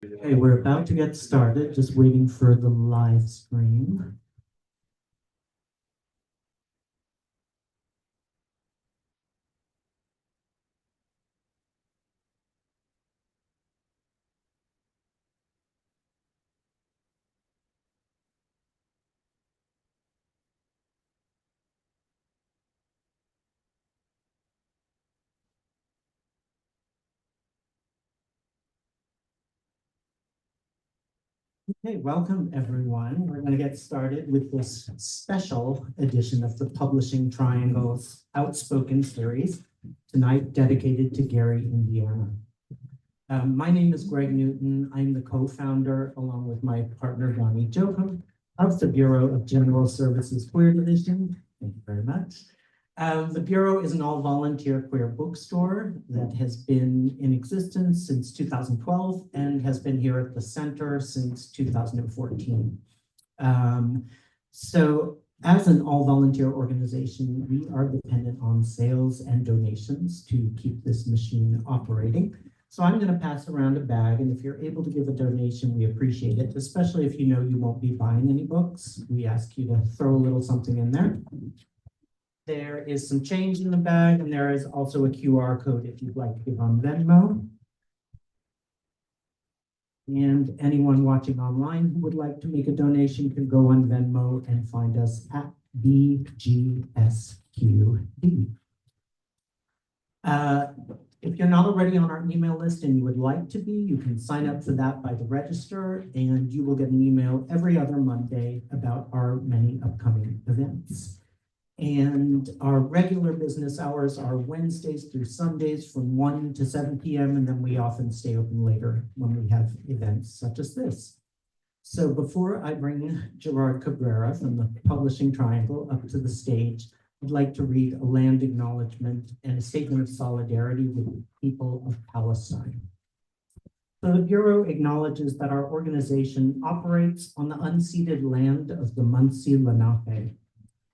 Okay, we're about to get started, just waiting for the live stream. Okay, welcome everyone. We're going to get started with this special edition of the Publishing Triangle's Outspoken series, tonight dedicated to Gary, Indiana. My name is Greg Newton. I'm the co-founder, along with my partner, Donnie Jochum, of the Bureau of General Services Queer Division. Thank you very much. The Bureau is an all-volunteer queer bookstore that has been in existence since 2012 and has been here at the center since 2014. So as an all-volunteer organization, we are dependent on sales and donations to keep this machine operating. So I'm going to pass around a bag, and if you're able to give a donation, we appreciate it, especially if you know you won't be buying any books. We ask you to throw a little something in there. There is some change in the bag, and there is also a QR code if you'd like to give on Venmo. And anyone watching online who would like to make a donation can go on Venmo and find us at BGSQD. If you're not already on our email list and you would like to be, you can sign up for that by the register, and you will get an email every other Monday about our many upcoming events. And our regular business hours are Wednesdays through Sundays from 1 to 7 p.m. And then we often stay open later when we have events such as this. So before I bring Gerard Cabrera from the Publishing Triangle up to the stage, I'd like to read a land acknowledgement and a statement of solidarity with the people of Palestine. So the Bureau acknowledges that our organization operates on the unceded land of the Munsee Lenape.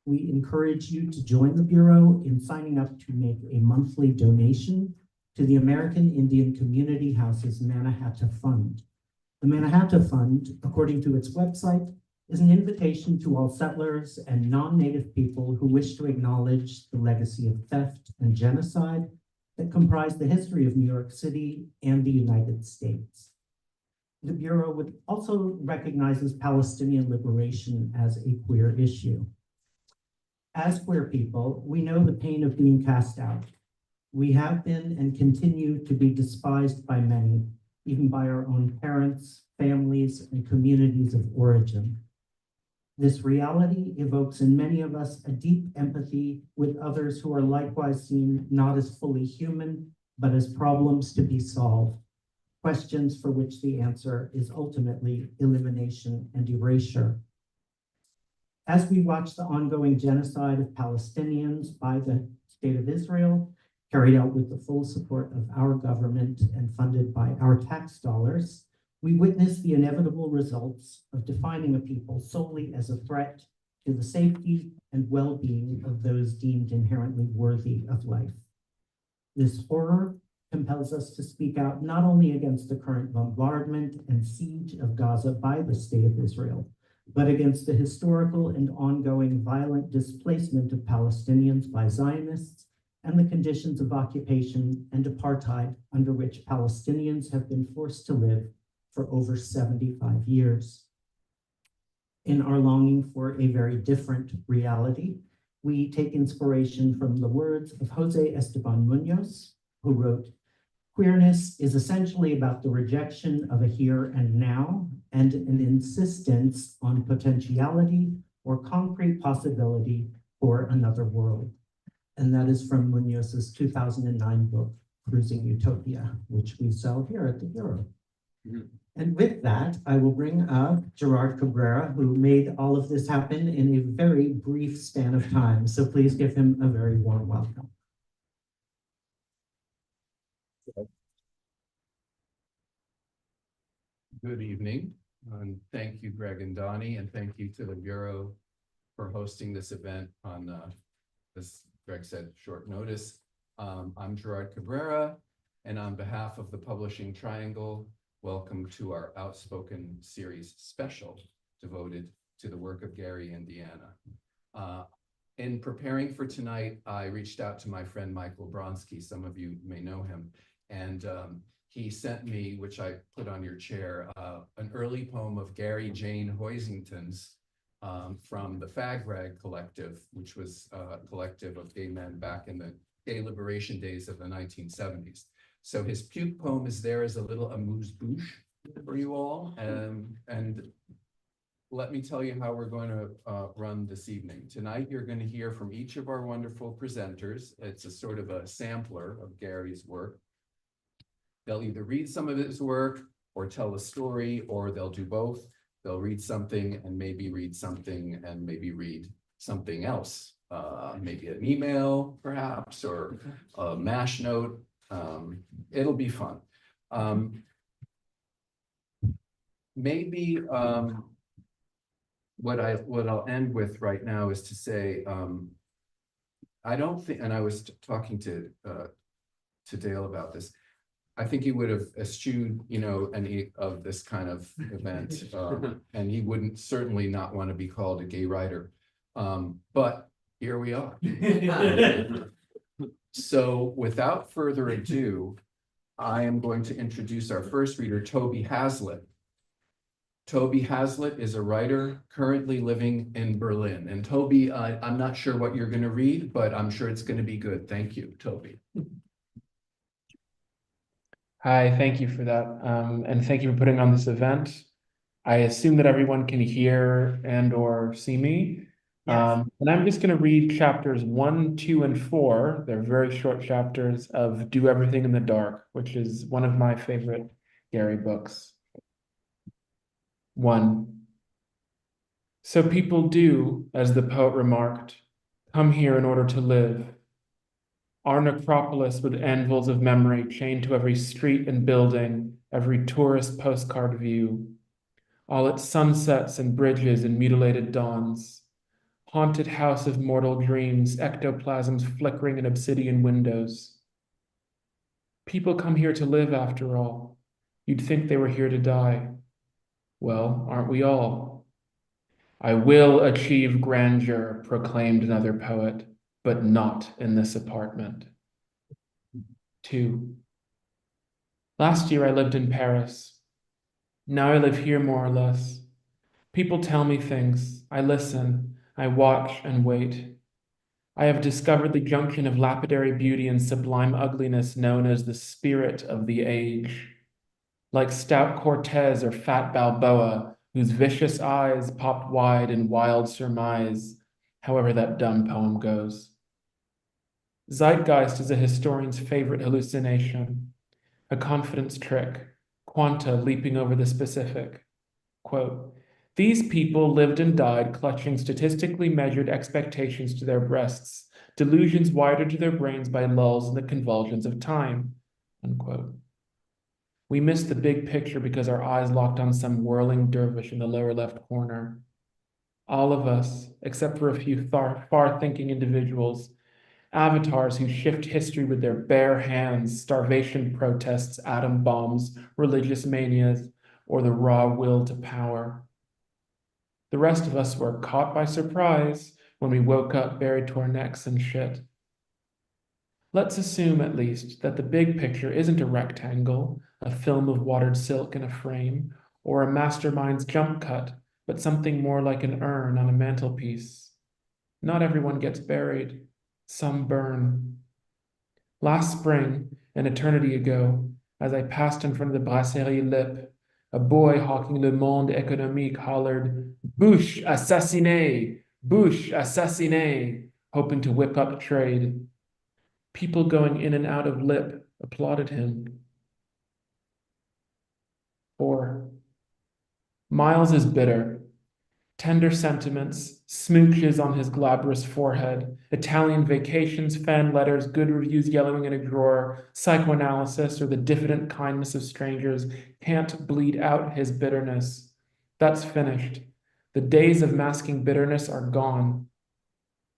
We encourage you to join the Bureau in signing up to make a monthly donation to the American Indian Community Houses Mannahatta Fund. The Mannahatta Fund, according to its website, is an invitation to all settlers and non-native people who wish to acknowledge the legacy of theft and genocide that comprise the history of New York City and the United States. The Bureau also recognizes Palestinian liberation as a queer issue. As queer people, we know the pain of being cast out. We have been and continue to be despised by many, even by our own parents, families, and communities of origin. This reality evokes in many of us a deep empathy with others who are likewise seen not as fully human, but as problems to be solved, questions for which the answer is ultimately elimination and erasure. As we watch the ongoing genocide of Palestinians by the State of Israel, carried out with the full support of our government and funded by our tax dollars, we witness the inevitable results of defining a people solely as a threat to the safety and well-being of those deemed inherently worthy of life. This horror compels us to speak out not only against the current bombardment and siege of Gaza by the State of Israel, but against the historical and ongoing violent displacement of Palestinians by Zionists and the conditions of occupation and apartheid under which Palestinians have been forced to live for over 75 years. In our longing for a very different reality, we take inspiration from the words of Jose Esteban Munoz, who wrote, "Queerness is essentially about the rejection of a here and now and an insistence on potentiality or concrete possibility for another world." And that is from Munoz's 2009 book, Cruising Utopia, which we sell here at the Bureau. Mm-hmm. And with that, I will bring up Gerard Cabrera, who made all of this happen in a very brief span of time. So please give him a very warm welcome. Good evening, and thank you, Greg and Donnie, and thank you to the Bureau for hosting this event on, as Greg said, short notice. I'm Gerard Cabrera, and on behalf of the Publishing Triangle, welcome to our Outspoken series special devoted to the work of Gary, Indiana. In preparing for tonight, I reached out to my friend Michael Bronski. Some of you may know him. And he sent me, which I put on your chair, an early poem of Gary Jane Hoisington's from the Fag Rag Collective, which was a collective of gay men back in the gay liberation days of the 1970s. So his puke poem is there as a little amuse-bouche for you all. And let me tell you how we're going to run this evening. Tonight, you're going to hear from each of our wonderful presenters. It's a sort of a sampler of Gary's work. They'll either read some of his work or tell a story, or they'll do both. They'll read something and maybe read something and maybe read something else. Maybe an email, perhaps, or a MASH note. It'll be fun. Maybe what I'll end with right now is to say, I don't think, and I was talking to Dale about this. I think he would have eschewed, any of this kind of event, and he wouldn't certainly not want to be called a gay writer. But here we are. So without further ado, I am going to introduce our first reader, Toby Hazlitt. Toby Hazlitt is a writer currently living in Berlin. And Toby, I'm not sure what you're going to read, but I'm sure it's going to be good. Thank you, Toby. Hi, thank you for that. And thank you for putting on this event. I assume that everyone can hear and or see me. Yes. And I'm just going to read chapters 1, 2, and 4. They're very short chapters of Do Everything in the Dark, which is one of my favorite Gary books. 1. So people do, as the poet remarked, come here in order to live. Our necropolis with anvils of memory chained to every street and building, every tourist postcard view. All its sunsets and bridges and mutilated dawns. Haunted house of mortal dreams, ectoplasms flickering in obsidian windows. People come here to live, after all. You'd think they were here to die. Well, aren't we all? I will achieve grandeur, proclaimed another poet, but not in this apartment. 2. Last year I lived in Paris. Now I live here more or less. People tell me things. I listen. I watch and wait. I have discovered the junction of lapidary beauty and sublime ugliness known as the spirit of the age. Like stout Cortez or fat Balboa, whose vicious eyes popped wide in wild surmise, however that dumb poem goes. Zeitgeist is a historian's favorite hallucination, a confidence trick, quanta leaping over the specific. Quote, these people lived and died clutching statistically measured expectations to their breasts, delusions wired to their brains by lulls in the convulsions of time, unquote. We miss the big picture because our eyes locked on some whirling dervish in the lower left corner. All of us, except for a few far-thinking individuals, avatars who shift history with their bare hands, starvation protests, atom bombs, religious manias, or the raw will to power. The rest of us were caught by surprise when we woke up buried to our necks in shit. Let's assume, at least, that the big picture isn't a rectangle, a film of watered silk in a frame, or a mastermind's jump cut, but something more like an urn on a mantelpiece. Not everyone gets buried. Some burn. Last spring, an eternity ago, as I passed in front of the Brasserie Lip, a boy hawking Le Monde Économique hollered, Bouche assassiné! Bouche assassiné! Hoping to whip up trade. People going in and out of Lip applauded him. 4. Miles is bitter. Tender sentiments, smooches on his glabrous forehead, Italian vacations, fan letters, good reviews yellowing in a drawer, psychoanalysis, or the diffident kindness of strangers can't bleed out his bitterness. That's finished. The days of masking bitterness are gone.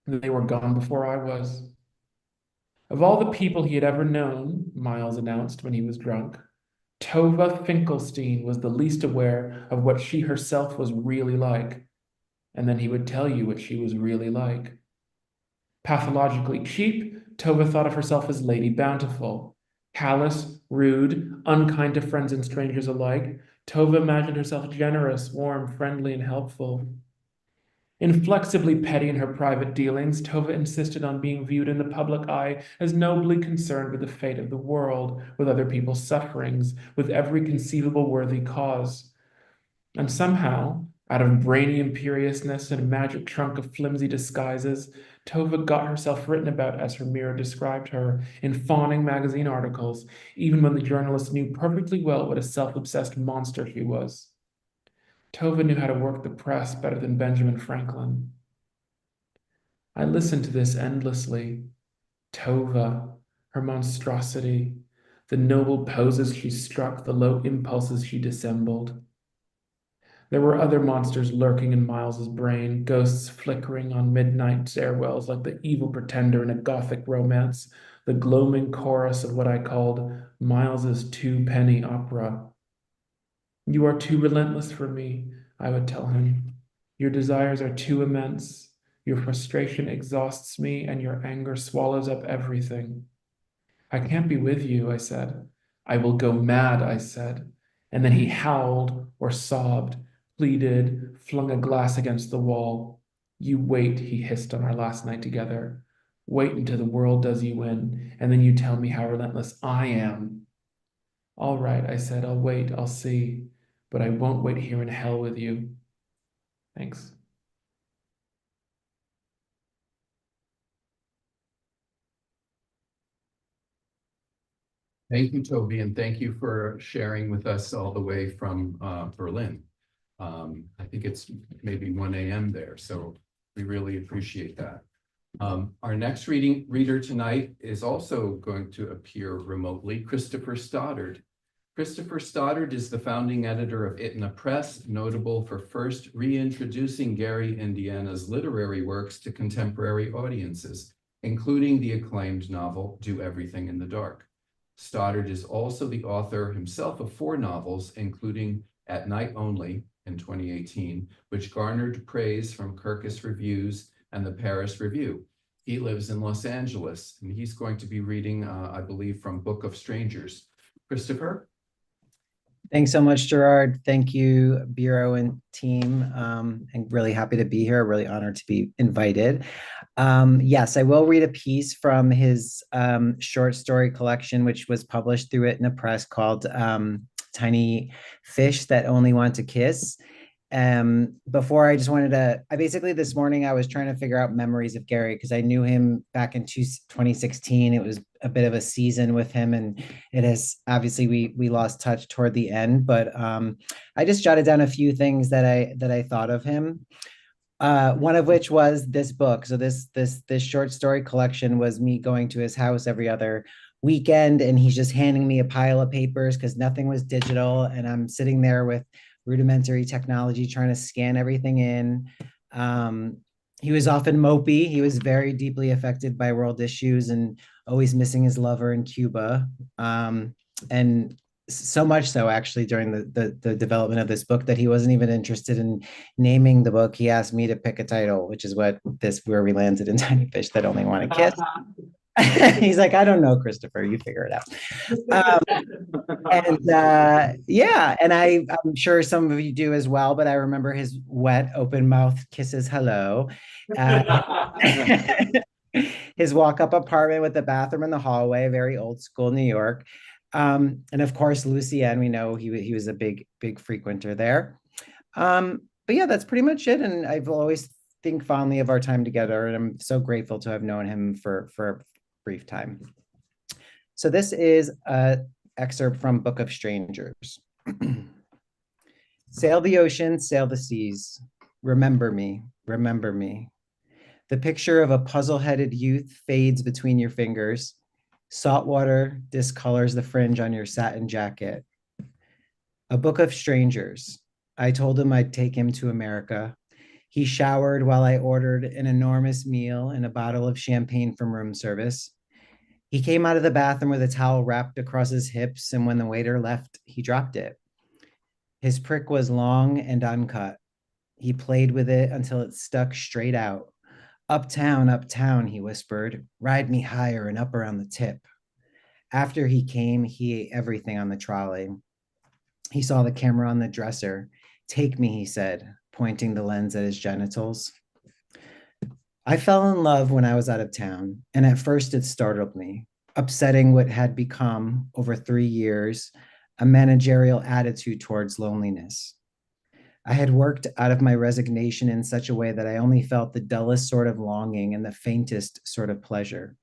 They were gone before I was. Of all the people he had ever known, Miles announced when he was drunk, Tova Finkelstein was the least aware of what she herself was really like, and then he would tell you what she was really like. Pathologically cheap, Tova thought of herself as Lady Bountiful. Callous, rude, unkind to friends and strangers alike, Tova imagined herself generous, warm, friendly, and helpful. Inflexibly petty in her private dealings, Tova insisted on being viewed in the public eye as nobly concerned with the fate of the world, with other people's sufferings, with every conceivable worthy cause. And somehow, out of brainy imperiousness and a magic trunk of flimsy disguises, Tova got herself written about as her mirror described her in fawning magazine articles, even when the journalists knew perfectly well what a self-obsessed monster she was. Tova knew how to work the press better than Benjamin Franklin. I listened to this endlessly. Tova, her monstrosity, the noble poses she struck, the low impulses she dissembled. There were other monsters lurking in Miles's brain, ghosts flickering on midnight stairwells like the evil pretender in a Gothic romance, the gloaming chorus of what I called Miles's two-penny opera. You are too relentless for me, I would tell him. Your desires are too immense. Your frustration exhausts me, and your anger swallows up everything. I can't be with you, I said. I will go mad, I said. And then he howled or sobbed, pleaded, flung a glass against the wall. You wait, he hissed on our last night together. Wait until the world does you in, and then you tell me how relentless I am. All right, I said, I'll wait, I'll see, but I won't wait here in hell with you. Thanks. Thank you, Toby, and thank you for sharing with us all the way from Berlin. I think it's maybe 1 a.m. there, so we really appreciate that. Our next reader tonight is also going to appear remotely, Christopher Stoddard. Christopher Stoddard is the founding editor of Itna Press, notable for first reintroducing Gary, Indiana's literary works to contemporary audiences, including the acclaimed novel, Do Everything in the Dark. Stoddard is also the author himself of 4 novels, including At Night Only in 2018, which garnered praise from Kirkus Reviews and the Paris Review. He lives in Los Angeles, and he's going to be reading, I believe, from Book of Strangers. Christopher? Thanks so much, Gerard. Thank you, Bureau and team. And really happy to be here. Really honored to be invited. Yes, I will read a piece from his short story collection, which was published through Itna Press called Tiny Fish That Only Want to Kiss. Before I just wanted to, basically this morning I was trying to figure out memories of Gary because I knew him back in 2016. It was a bit of a season with him, and it has obviously we lost touch toward the end, but I just jotted down a few things that I thought of him. One of which was this book. So this short story collection was me going to his house every other weekend, and he's just handing me a pile of papers because nothing was digital, and I'm sitting there with rudimentary technology trying to scan everything in. He was often mopey. He was very deeply affected by world issues and always missing his lover in Cuba. And so much so actually during the development of this book that he wasn't even interested in naming the book. He asked me to pick a title, which is where we landed in Tiny Fish That Only Want to Kiss. He's like, I don't know, Christopher, you figure it out. Yeah, and I'm sure some of you do as well, but I remember his wet open mouth kisses hello. His walk-up apartment with the bathroom in the hallway, very old school New York. And of course, Lucien, we know he was a big frequenter there. But yeah, that's pretty much it. And I've always think fondly of our time together, and I'm so grateful to have known him for a brief time. So this is an excerpt from Book of Strangers. Sail the ocean, sail the seas. Remember me, remember me. The picture of a puzzle-headed youth fades between your fingers. Salt water discolors the fringe on your satin jacket. A Book of Strangers. I told him I'd take him to America. He showered while I ordered an enormous meal and a bottle of champagne from room service. He came out of the bathroom with a towel wrapped across his hips, and when the waiter left, he dropped it. His prick was long and uncut. He played with it until it stuck straight out. Uptown, he whispered. Ride me higher and up around the tip. After he came, he ate everything on the trolley. He saw the camera on the dresser. Take me, he said, pointing the lens at his genitals. I fell in love when I was out of town, and at first it startled me, upsetting what had become, over 3 years, a managerial attitude towards loneliness. I had worked out of my resignation in such a way that I only felt the dullest sort of longing and the faintest sort of pleasure.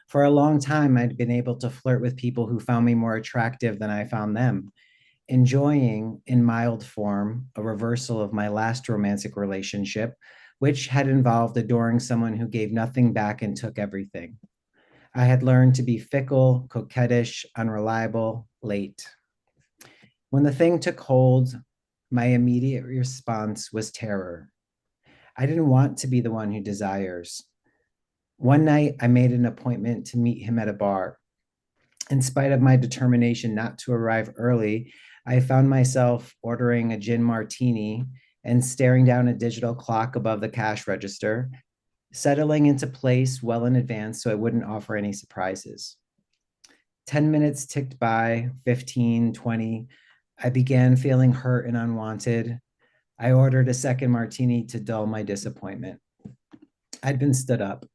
For a long time, I'd been able to flirt with people who found me more attractive than I found them, enjoying, in mild form, a reversal of my last romantic relationship, which had involved adoring someone who gave nothing back and took everything. I had learned to be fickle, coquettish, unreliable, late. When the thing took hold, my immediate response was terror. I didn't want to be the one who desires. One night, I made an appointment to meet him at a bar. In spite of my determination not to arrive early, I found myself ordering a gin martini and staring down a digital clock above the cash register, settling into place well in advance so I wouldn't offer any surprises. 10 minutes ticked by, 15, 20. I began feeling hurt and unwanted. I ordered a second martini to dull my disappointment. I'd been stood up.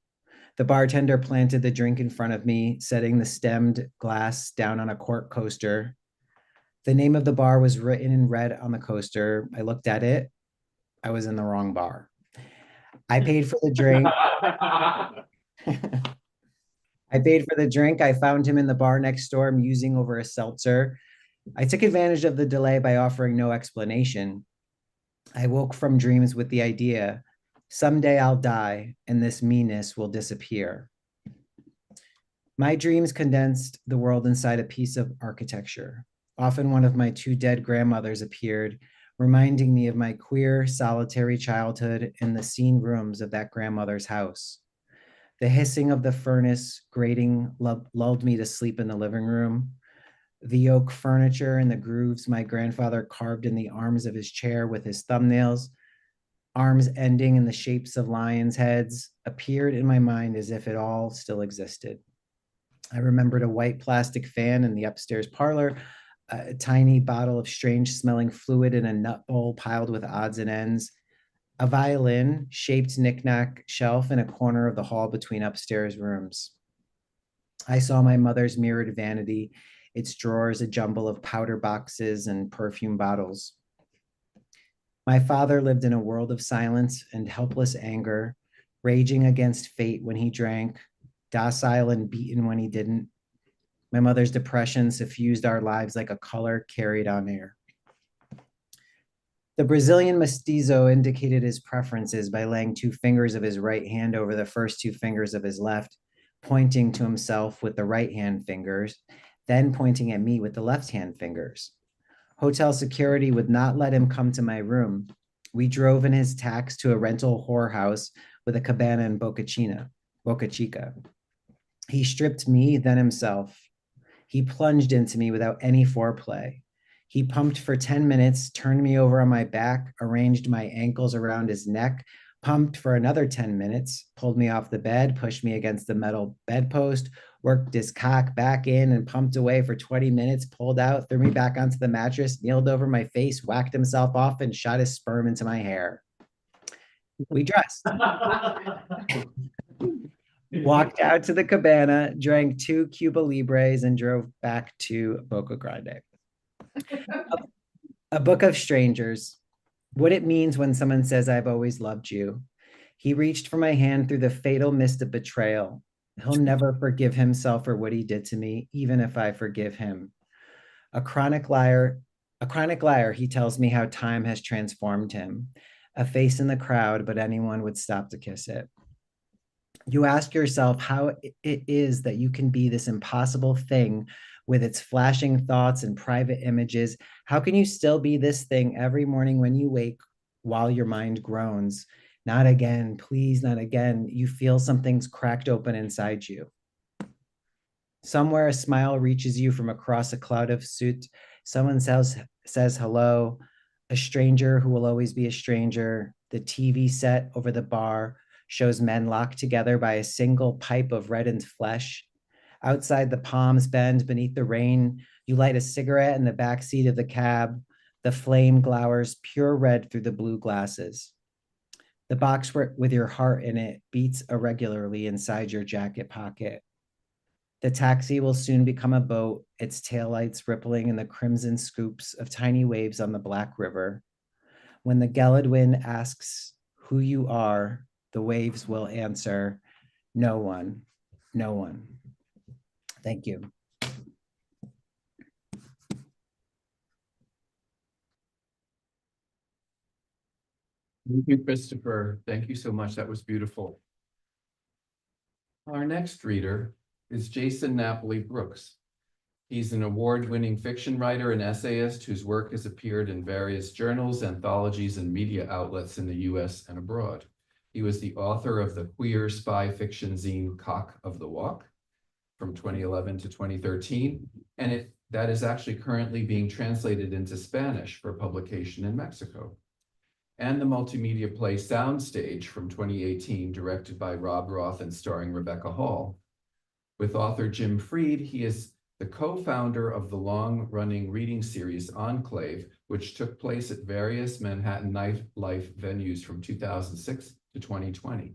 The bartender planted the drink in front of me, setting the stemmed glass down on a cork coaster. The name of the bar was written in red on the coaster. I looked at it. I was in the wrong bar. I paid for the drink. I paid for the drink. I found him in the bar next door, musing over a seltzer. I took advantage of the delay by offering no explanation. I woke from dreams with the idea, someday I'll die and this meanness will disappear. My dreams condensed the world inside a piece of architecture. Often one of my two dead grandmothers appeared, reminding me of my queer, solitary childhood in the seen rooms of that grandmother's house. The hissing of the furnace grating lulled me to sleep in the living room. The oak furniture and the grooves my grandfather carved in the arms of his chair with his thumbnails, arms ending in the shapes of lions' heads, appeared in my mind as if it all still existed. I remembered a white plastic fan in the upstairs parlor, a tiny bottle of strange smelling fluid in a nut bowl piled with odds and ends, a violin shaped knickknack shelf in a corner of the hall between upstairs rooms. I saw my mother's mirrored vanity, its drawers a jumble of powder boxes and perfume bottles. My father lived in a world of silence and helpless anger, raging against fate when he drank, docile and beaten when he didn't. My mother's depression suffused our lives like a color carried on air. The Brazilian mestizo indicated his preferences by laying 2 fingers of his right hand over the first 2 fingers of his left, pointing to himself with the right hand fingers, then pointing at me with the left hand fingers. Hotel security would not let him come to my room. We drove in his tax to a rental whorehouse with a cabana in Boca Chica. He stripped me, then himself. He plunged into me without any foreplay. He pumped for 10 minutes, turned me over on my back, arranged my ankles around his neck, pumped for another 10 minutes, pulled me off the bed, pushed me against the metal bedpost, worked his cock back in and pumped away for 20 minutes, pulled out, threw me back onto the mattress, kneeled over my face, whacked himself off, and shot his sperm into my hair. We dressed. Walked out to the cabana, drank 2 Cuba Libres, and drove back to Boca Grande. A book of strangers. What it means when someone says, I've always loved you. He reached for my hand through the fatal mist of betrayal. He'll never forgive himself for what he did to me, even if I forgive him. A chronic liar, he tells me how time has transformed him. A face in the crowd, but anyone would stop to kiss it. You ask yourself how it is that you can be this impossible thing with its flashing thoughts and private images. How can you still be this thing every morning when you wake while your mind groans? Not again, please, not again. You feel something's cracked open inside you. Somewhere a smile reaches you from across a cloud of soot. Someone says hello, a stranger who will always be a stranger. The TV set over the bar shows men locked together by a single pipe of reddened flesh. Outside, the palms bend beneath the rain. You light a cigarette in the back seat of the cab. The flame glowers pure red through the blue glasses. The box with your heart in it beats irregularly inside your jacket pocket. The taxi will soon become a boat, its taillights rippling in the crimson scoops of tiny waves on the Black River. When the Gelid wind asks who you are, the waves will answer, no one, no one. Thank you. Thank you, Christopher. Thank you so much. That was beautiful. Our next reader is Jason Napoli Brooks. He's an award-winning fiction writer and essayist whose work has appeared in various journals, anthologies, and media outlets in the US and abroad. He was the author of the queer spy fiction zine Cock of the Walk from 2011 to 2013, and that is actually currently being translated into Spanish for publication in Mexico. And the multimedia play Soundstage from 2018, directed by Rob Roth and starring Rebecca Hall. With author Jim Freed, he is the co-founder of the long-running reading series Enclave, which took place at various Manhattan nightlife venues from 2006 to 2020.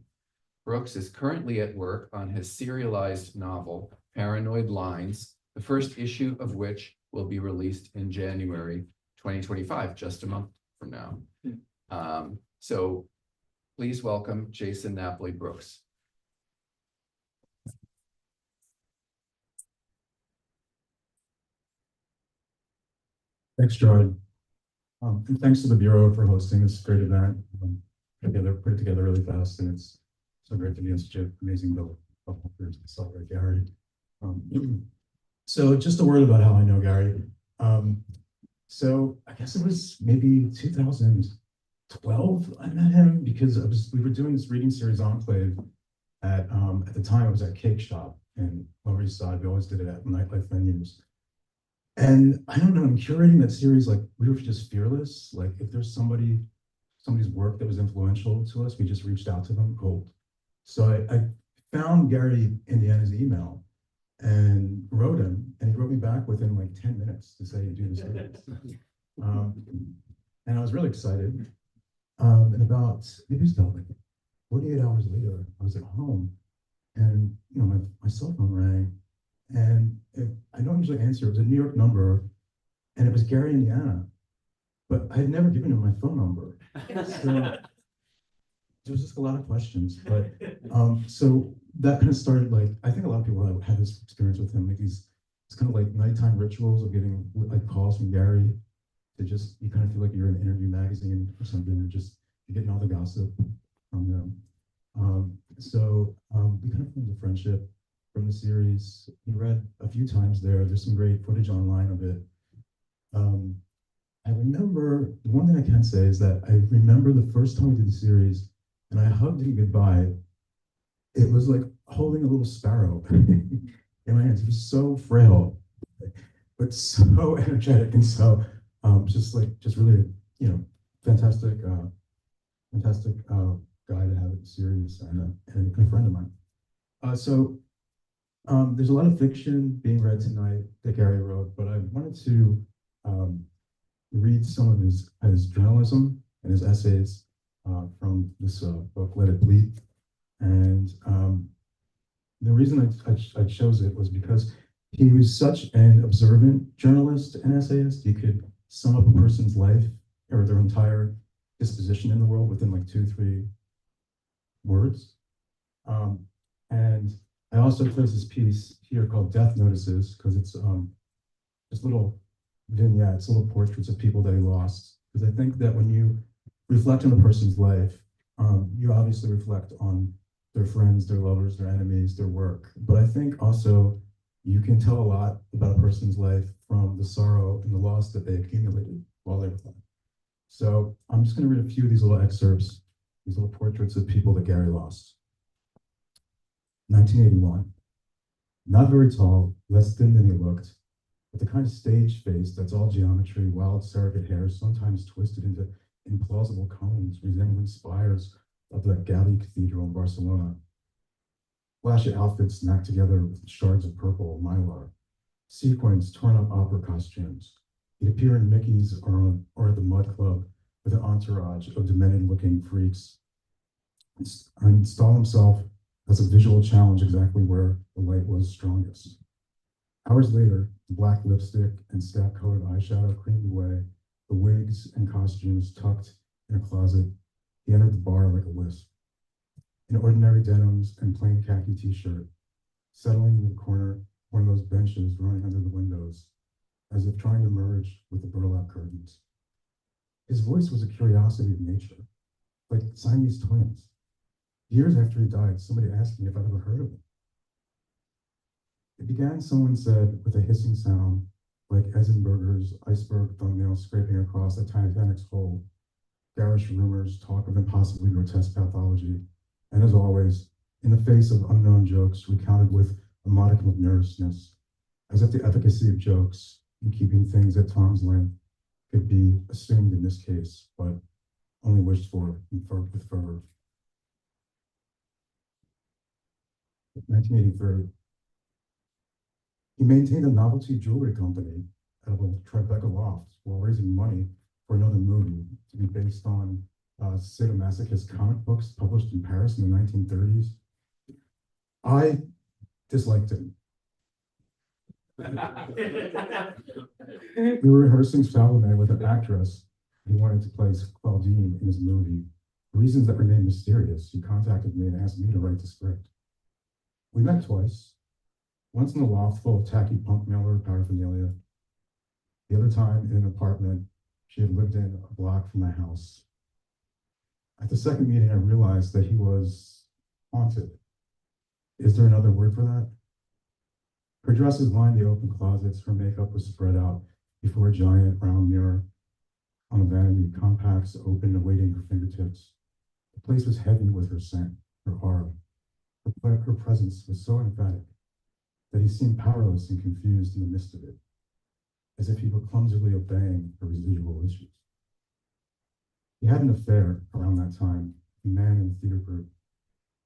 Brooks is currently at work on his serialized novel, Paranoid Lines, the first issue of which will be released in January 2025, just a month from now. So please welcome Jason Napoli Brooks. Thanks, Gerard. And thanks to the Bureau for hosting this great event. Put it together really fast, and it's so great to be in such an amazing building to celebrate Gary. So just a word about how I know Gary. So I guess it was maybe 2012 I met him because we were doing this reading series Enclave at the time I was at Cake Shop in Lower East Side. We always did it at nightlife venues. And I don't know, in curating that series, like we were just fearless. Like if there's somebody's work that was influential to us, we just reached out to them cold. So I found Gary Indiana's email and wrote him, and he wrote me back within like 10 minutes to say, do this. And I was really excited. And maybe it was about like 48 hours later, I was at home and my cell phone rang. And I don't usually answer. It was a New York number, and it was Gary, Indiana. But I had never given him my phone number. So there was just a lot of questions. But so that kind of started, like, I think a lot of people have had this experience with him, like it's kind of like nighttime rituals of getting like calls from Gary to just, you kind of feel like you're in an interview magazine or something, or just you're getting all the gossip from them. So we kind of formed a friendship from the series. He read a few times there. There's some great footage online of it. I remember, the one thing I can say is that I remember the first time we did the series and I hugged him goodbye. It was like holding a little sparrow in my hands. It was so frail, but so energetic and so just really, fantastic guy to have at the series and a friend of mine. So there's a lot of fiction being read tonight that Gary wrote, but I wanted to read some of his journalism and his essays from this book, Let It Bleed. And the reason I chose it was because he was such an observant journalist and essayist. He could sum up a person's life or their entire disposition in the world within like 2-3 words. And I also chose this piece here called Death Notices because it's just little vignettes, little portraits of people that he lost. Because I think that when you reflect on a person's life, you obviously reflect on their friends, their lovers, their enemies, their work. But I think also you can tell a lot about a person's life from the sorrow and the loss that they accumulated while they were alive. So I'm just going to read a few of these little excerpts, these little portraits of people that Gary lost. 1981. Not very tall, less thin than he looked, with the kind of stage face that's all geometry, wild surrogate hairs, sometimes twisted into implausible cones resembling spires of the Gaudi Cathedral in Barcelona. Flashy outfits snacked together with shards of purple mylar, sequins, torn up opera costumes. He'd appear in Mickey's or at the Mud Club with an entourage of demented-looking freaks and install himself as a visual challenge exactly where the light was strongest. Hours later, the black lipstick and scab-colored eyeshadow creamed away, the wigs and costumes tucked in a closet. He entered the bar like a wisp. In ordinary denims and plain khaki t-shirt, settling into the corner, one of those benches running under the windows, as if trying to merge with the burlap curtains. His voice was a curiosity of nature, like Siamese twins. Years after he died, somebody asked me if I'd ever heard of him. It began, someone said, with a hissing sound, like Eisenberger's iceberg thumbnail scraping across a Titanic's hull. Garish rumors, talk of impossibly grotesque pathology, and as always, in the face of unknown jokes, recounted with a modicum of nervousness, as if the efficacy of jokes in keeping things at arm's length could be assumed in this case, but only wished for with fervor. 1983. He maintained a novelty jewelry company out of a Tribeca loft while raising money for another movie to be based on sadomasochist comic books published in Paris in the 1930s. I disliked him. We were rehearsing Salome with an actress who wanted to play Claudine in his movie. For reasons that remain mysterious, he contacted me and asked me to write the script. We met twice, once in a loft full of tacky punk mailer paraphernalia, the other time in an apartment she had lived in a block from my house. At the second meeting, I realized that he was haunted. Is there another word for that? Her dresses lined the open closets, her makeup was spread out before a giant round mirror on a vanity, compacts open, awaiting her fingertips. The place was heavy with her scent, her aura. Her presence was so emphatic that he seemed powerless and confused in the midst of it, as if he were clumsily obeying her residual issues. He had an affair around that time, a man in the theater group.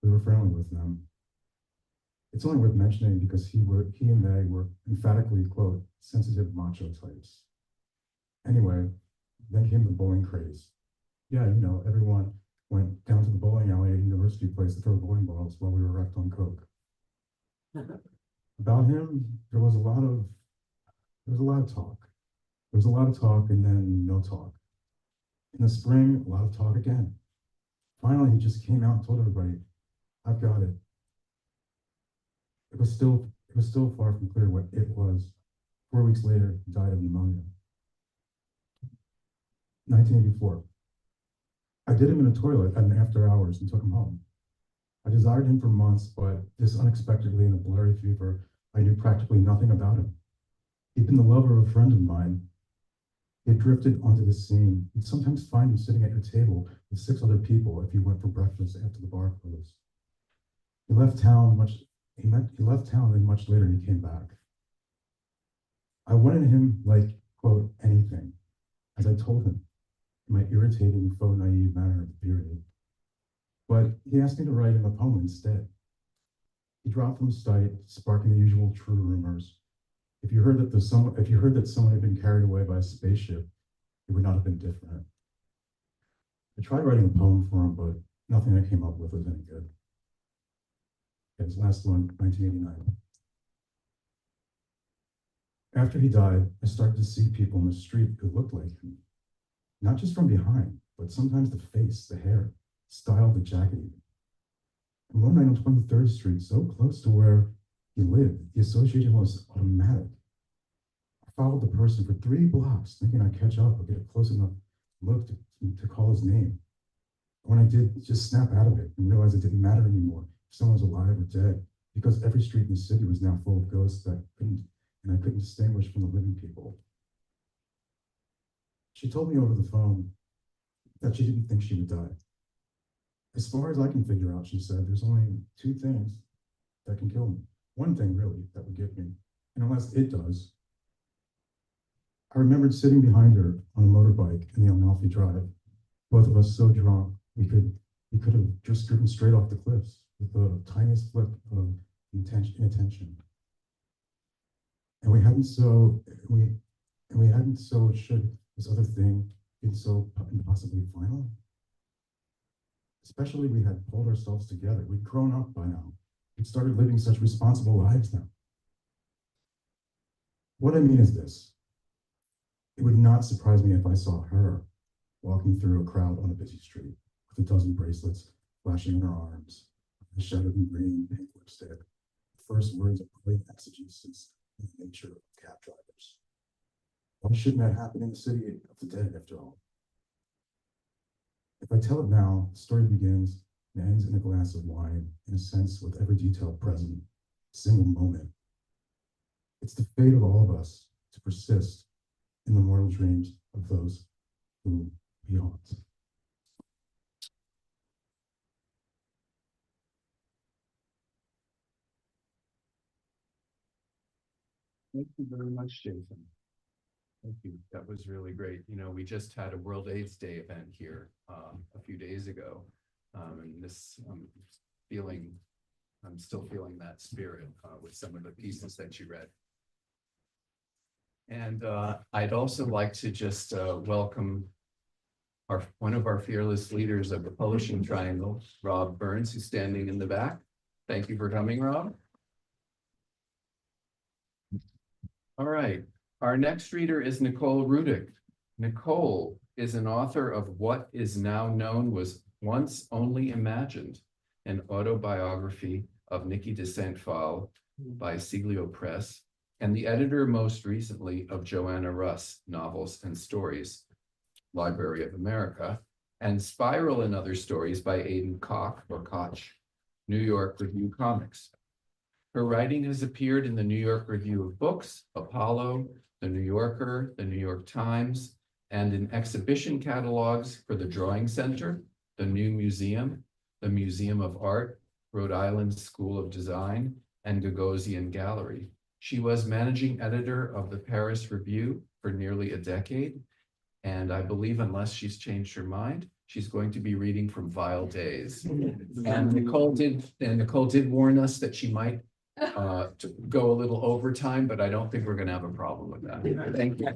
We were friendly with them. It's only worth mentioning because he and they were emphatically, quote, sensitive macho types. Anyway, then came the bowling craze. Yeah, you know, everyone went down to the bowling alley at University Place to throw bowling balls while we were wrecked on coke. About him, there was a lot of talk. There was a lot of talk and then no talk. In the spring, a lot of talk again. Finally, he just came out and told everybody, I've got it. It was still far from clear what it was. 4 weeks later, he died of pneumonia. 1984. I did him in a toilet at an after hours and took him home. I desired him for months, but this unexpectedly in a blurry fever, I knew practically nothing about him. He'd been the lover of a friend of mine. He had drifted onto the scene. You'd sometimes find him sitting at your table with 6 other people if you went for breakfast after the bar closed. He left town, and much later he came back. I wanted him like, quote, anything, as I told him in my irritating, faux naive manner of the period. But he asked me to write him a poem instead. He dropped from sight, sparking the usual true rumors. If you heard that someone had been carried away by a spaceship, it would not have been different. I tried writing a poem for him, but nothing I came up with was any good. Okay, his last one, 1989. After he died, I started to see people in the street who looked like him. Not just from behind, but sometimes the face, the hair, style, the jacket. And one night on 23rd Street, so close to where he lived, the association was automatic. I followed the person for 3 blocks, thinking I'd catch up or get a close enough look to call his name. When I did, just snap out of it and realize it didn't matter anymore if someone was alive or dead, because every street in the city was now full of ghosts that I couldn't distinguish from the living people. She told me over the phone that she didn't think she would die. As far as I can figure out, she said, there's only 2 things that can kill me. one thing really that would get me, and unless it does, I remembered sitting behind her on a motorbike in the Amalfi Drive, both of us so drunk we could have just driven straight off the cliffs with the tiniest flip of inattention. And we hadn't so should this other thing been so impossibly final. Especially we had pulled ourselves together. We'd grown up by now. We'd started living such responsible lives now. What I mean is this. It would not surprise me if I saw her walking through a crowd on a busy street with a dozen bracelets flashing in her arms, a shattered green pink lipstick, the first words of great exegesis in the nature of cab drivers. Why shouldn't that happen in the city of the dead after all? If I tell it now, the story begins and ends in a glass of wine, in a sense with every detail present, a single moment. It's the fate of all of us to persist in the mortal dreams of those who we haunt. Thank you very much, Jason. Thank you. That was really great. You know, we just had a World AIDS Day event here a few days ago. And this I'm still feeling that spirit with some of the pieces that you read. And I'd also like to just welcome one of our fearless leaders of the Publishing Triangle, Rob Burns, who's standing in the back. Thank you for coming, Rob. All right. Our next reader is Nicole Rudick. Nicole is an author of What Is Now Known Was Once Only Imagined, an autobiography of Nikki de Saint-Phal by Siglio Press, and the editor most recently of Joanna Russ, Novels and Stories, Library of America, and Spiral and Other Stories by Aidan Koch, or Koch, New York Review Comics. Her writing has appeared in the New York Review of Books, Apollo, The New Yorker, The New York Times, and in exhibition catalogs for the Drawing Center, the New Museum, the Museum of Art, Rhode Island School of Design, and Gagosian Gallery. She was managing editor of the Paris Review for nearly a decade, and I believe, unless she's changed her mind, she's going to be reading from Vile Days. And Nicole did warn us that she might to go a little overtime, but I don't think we're going to have a problem with that. Thank you.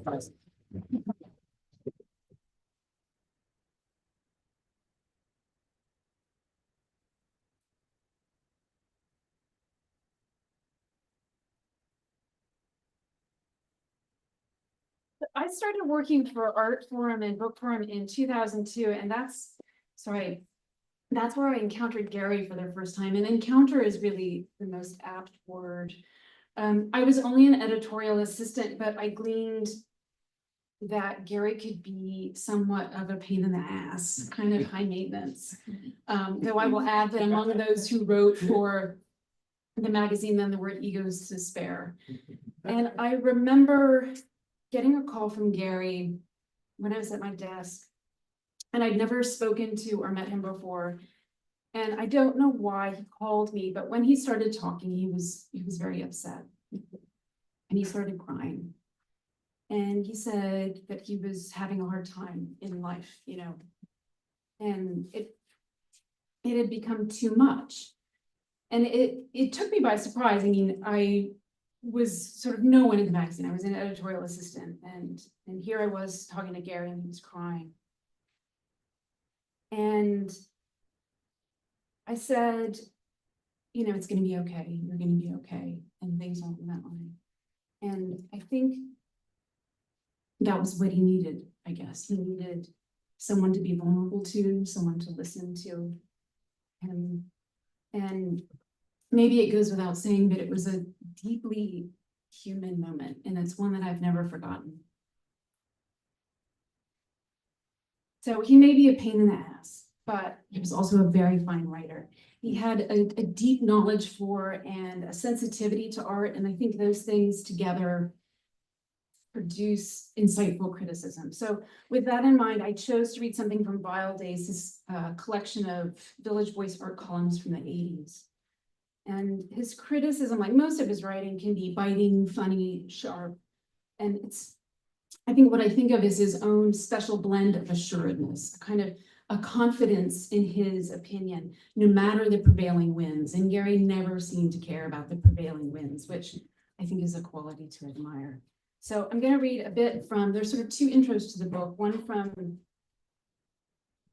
I started working for Art Forum and Book Forum in 2002, and that's where I encountered Gary for the first time. And encounter is really the most apt word. I was only an editorial assistant, but I gleaned that Gary could be somewhat of a pain in the ass, kind of high maintenance. Though I will add that among those who wrote for the magazine, then the word egos to spare. And I remember getting a call from Gary when I was at my desk, and I'd never spoken to or met him before. And I don't know why he called me, but when he started talking, he was very upset. And he started crying. And he said that he was having a hard time in life, you know, and it had become too much. And it took me by surprise. I mean, I was sort of no one in the magazine. I was an editorial assistant, and here I was talking to Gary, and he was crying. And I said, you know, it's going to be okay. You're going to be okay. And things went that way. And I think that was what he needed, I guess. He needed someone to be vulnerable to, someone to listen to him. And maybe it goes without saying, but it was a deeply human moment. And it's one that I've never forgotten. So he may be a pain in the ass, but he was also a very fine writer. He had a deep knowledge for and a sensitivity to art. And I think those things together produce insightful criticism. So with that in mind, I chose to read something from Vile Days, this collection of Village Voice art columns from the 80s. And his criticism, like most of his writing, can be biting, funny, sharp. And I think what I think of is his own special blend of assuredness, kind of a confidence in his opinion, no matter the prevailing winds. And Gary never seemed to care about the prevailing winds, which I think is a quality to admire. So I'm going to read a bit from, there's sort of two intros to the book, one from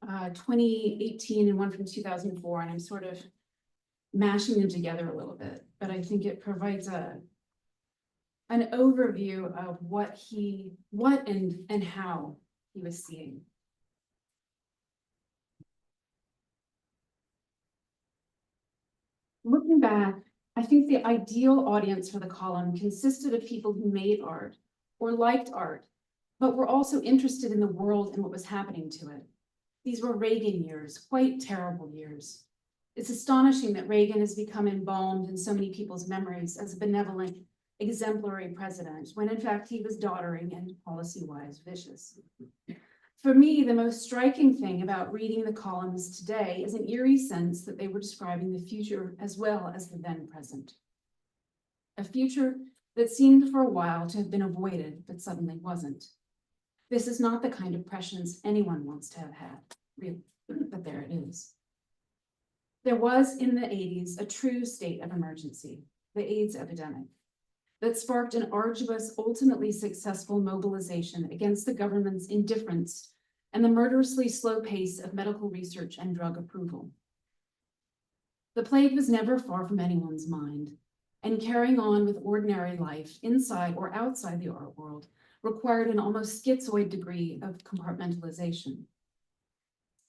2018 and one from 2004, and I'm sort of mashing them together a little bit, but I think it provides an overview of what and how he was seeing. Looking back, I think the ideal audience for the column consisted of people who made art or liked art, but were also interested in the world and what was happening to it. These were Reagan years, quite terrible years. It's astonishing that Reagan has become embalmed in so many people's memories as a benevolent, exemplary president, when in fact he was doddering and policy-wise vicious. For me, the most striking thing about reading the columns today is an eerie sense that they were describing the future as well as the then present. A future that seemed for a while to have been avoided, but suddenly wasn't. This is not the kind of prescience anyone wants to have had, really, but there it is. There was in the 80s a true state of emergency, the AIDS epidemic, that sparked an arduous, ultimately successful mobilization against the government's indifference and the murderously slow pace of medical research and drug approval. The plague was never far from anyone's mind, and carrying on with ordinary life inside or outside the art world required an almost schizoid degree of compartmentalization.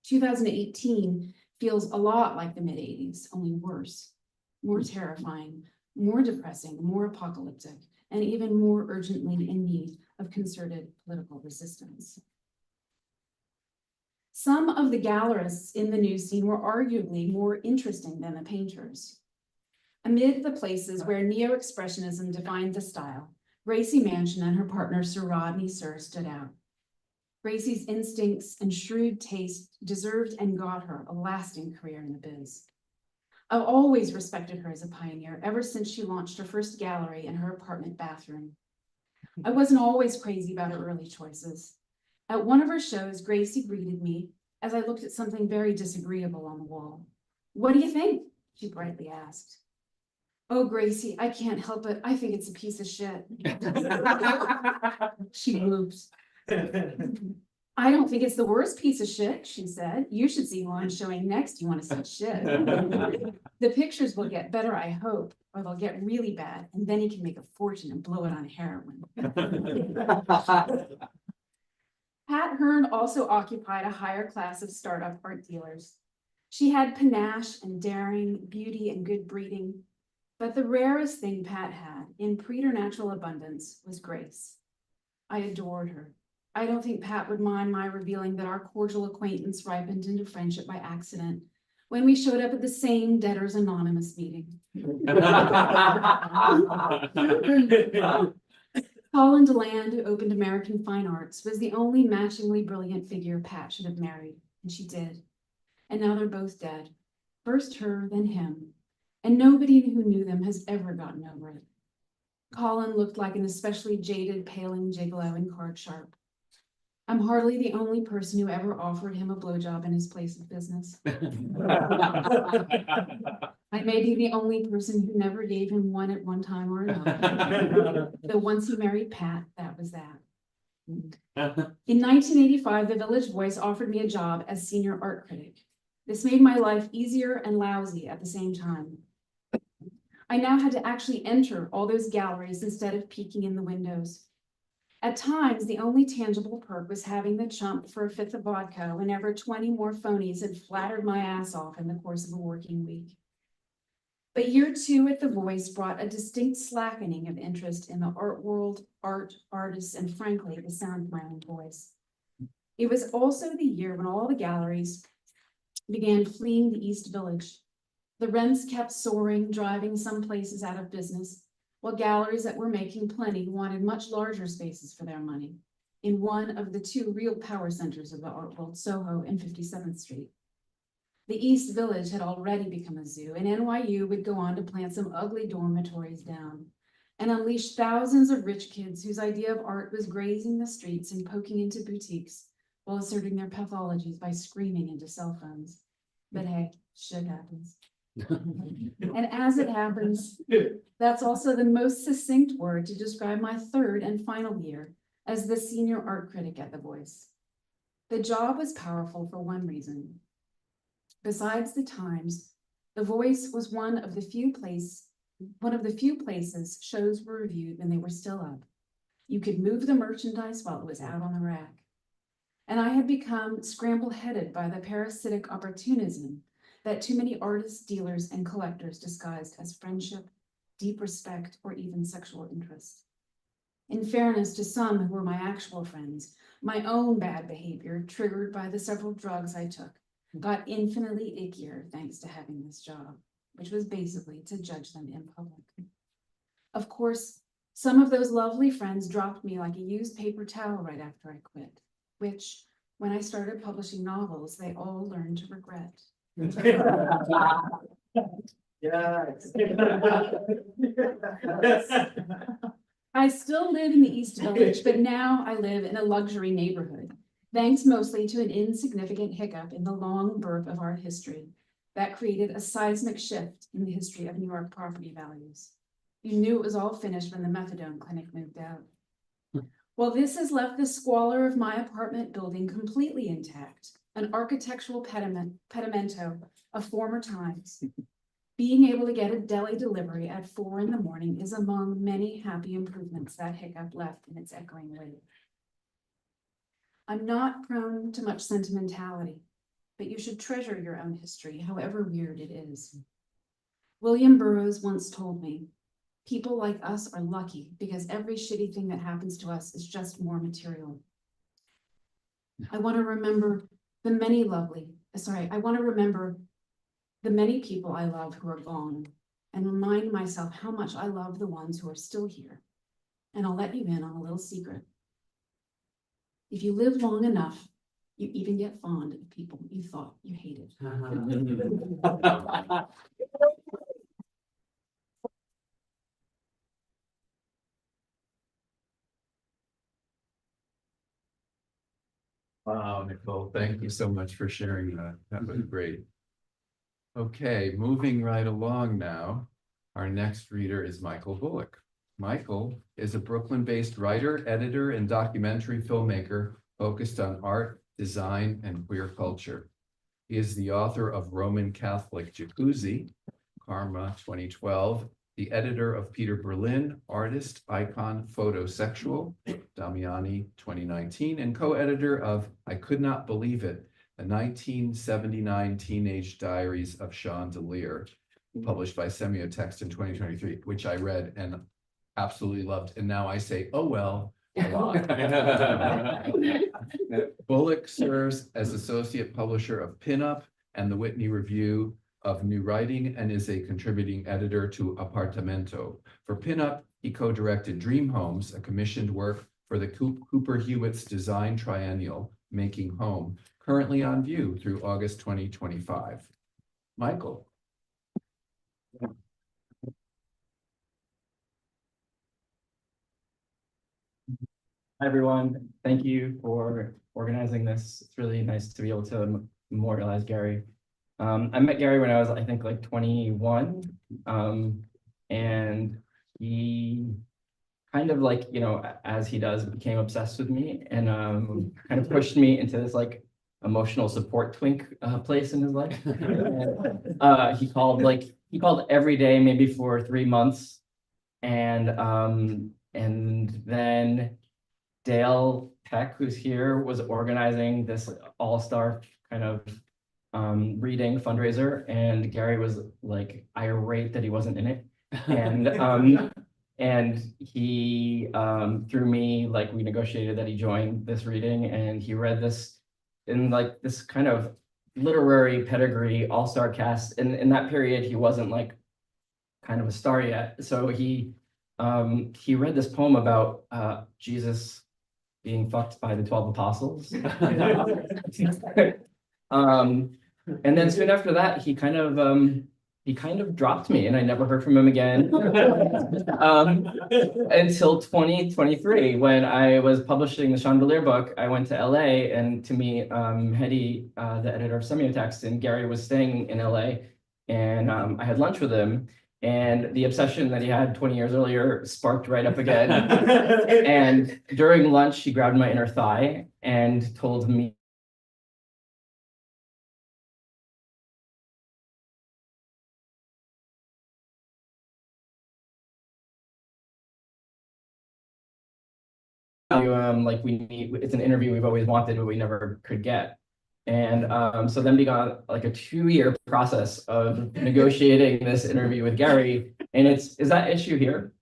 2018 feels a lot like the mid-80s, only worse, more terrifying, more depressing, more apocalyptic, and even more urgently in need of concerted political resistance. Some of the gallerists in the news scene were arguably more interesting than the painters. Amid the places where neo-expressionism defined the style, Gracie Mansion and her partner Sir Rodney Sir stood out. Gracie's instincts and shrewd taste deserved and got her a lasting career in the biz. I've always respected her as a pioneer ever since she launched her first gallery in her apartment bathroom. I wasn't always crazy about her early choices. At one of her shows, Gracie greeted me as I looked at something very disagreeable on the wall. "What do you think?" she brightly asked. "Oh, Gracie, I can't help it. I think it's a piece of shit." She whooped. "I don't think it's the worst piece of shit," she said. "You should see who I'm showing next. You want to see shit. The pictures will get better, I hope, or they'll get really bad, and then he can make a fortune and blow it on heroin." Pat Hearn also occupied a higher class of startup art dealers. She had panache and daring, beauty and good breeding, but the rarest thing Pat had, in preternatural abundance, was grace. I adored her. I don't think Pat would mind my revealing that our cordial acquaintance ripened into friendship by accident when we showed up at the same Debtors Anonymous meeting. Colin DeLand, who opened American Fine Arts, was the only matchingly brilliant figure Pat should have married, and she did. And now they're both dead. First her, then him. And nobody who knew them has ever gotten over it. Colin looked like an especially jaded, paling gigolo in Card Sharp. I'm hardly the only person who ever offered him a blowjob in his place of business. I may be the only person who never gave him one at one time or another. Though once he married Pat, that was that. In 1985, the Village Voice offered me a job as senior art critic. This made my life easier and lousy at the same time. I now had to actually enter all those galleries instead of peeking in the windows. At times, the only tangible perk was having the chump for a fifth of vodka whenever 20 more phonies had flattered my ass off in the course of a working week. But year 2 at The Voice brought a distinct slackening of interest in the art world, art, artists, and frankly, the sound of my own voice. It was also the year when all the galleries began fleeing the East Village. The rents kept soaring, driving some places out of business, while galleries that were making plenty wanted much larger spaces for their money in one of the 2 real power centers of the art world, Soho and 57th Street. The East Village had already become a zoo, and NYU would go on to plant some ugly dormitories down and unleash thousands of rich kids whose idea of art was grazing the streets and poking into boutiques while asserting their pathologies by screaming into cell phones. But hey, shit happens. And as it happens, that's also the most succinct word to describe my third and final year as the senior art critic at The Voice. The job was powerful for one reason. Besides the Times, The Voice was one of the few places shows were reviewed when they were still up. You could move the merchandise while it was out on the rack. And I had become scramble-headed by the parasitic opportunism that too many artists, dealers, and collectors disguised as friendship, deep respect, or even sexual interest. In fairness to some who were my actual friends, my own bad behavior, triggered by the several drugs I took, got infinitely ickier thanks to having this job, which was basically to judge them in public. Of course, some of those lovely friends dropped me like a used paper towel right after I quit, which, when I started publishing novels, they all learned to regret. I still live in the East Village, but now I live in a luxury neighborhood, thanks mostly to an insignificant hiccup in the long burp of art history that created a seismic shift in the history of New York property values. You knew it was all finished when the methadone clinic moved out. Well, this has left the squalor of my apartment building completely intact, an architectural pedimento of former times. Being able to get a deli delivery at 4 a.m. is among many happy improvements that hiccup left in its echoing wake. I'm not prone to much sentimentality, but you should treasure your own history, however weird it is. William Burroughs once told me, people like us are lucky because every shitty thing that happens to us is just more material. I want to remember the many people I love who are gone and remind myself how much I love the ones who are still here. And I'll let you in on a little secret. If you live long enough, you even get fond of people you thought you hated. Wow, Nicole, thank you so much for sharing that. That was great. Okay, moving right along now. Our next reader is Michael Bullock. Michael is a Brooklyn-based writer, editor, and documentary filmmaker focused on art, design, and queer culture. He is the author of Roman Catholic Jacuzzi, Karma 2012, the editor of Peter Berlin, Artist, Icon, Photosexual, Damiani 2019, and co-editor of I Could Not Believe It, the 1979 Teenage Diaries of Chandelier, published by Semiotext in 2023, which I read and absolutely loved. And now I say, oh, well, a lot. Bullock serves as associate publisher of Pinup and the Whitney Review of New Writing and is a contributing editor to Apartamento. For Pinup, he co-directed Dream Homes, a commissioned work for the Cooper Hewitt's Design Triennial, Making Home, currently on view through August 2025. Michael. Hi, everyone. Thank you for organizing this. It's really nice to be able to memorialize Gary. I met Gary when I was, I think, like 21. And he kind of like, you know, as he does, became obsessed with me and kind of pushed me into this like emotional support twink place in his life. And, he called every day, maybe for 3 months. And then Dale Peck, who's here, was organizing this all-star kind of reading fundraiser, and Gary was like irate that he wasn't in it. And he through me, like, we negotiated that he joined this reading, and he read this in like this kind of literary pedigree all-star cast. And in that period, he wasn't like kind of a star yet. So he read this poem about Jesus being fucked by the 12 apostles. And then soon after that, he kind of dropped me and I never heard from him again. Until 2023, when I was publishing the Chandelier book, I went to LA and to meet Hedy, the editor of Semiotext, and Gary was staying in LA. And I had lunch with him, and the obsession that he had 20 years earlier sparked right up again. And during lunch, he grabbed my inner thigh and told me like we need, it's an interview we've always wanted, but we never could get. And so then began like a 2-year process of negotiating this interview with Gary. And is that issue here?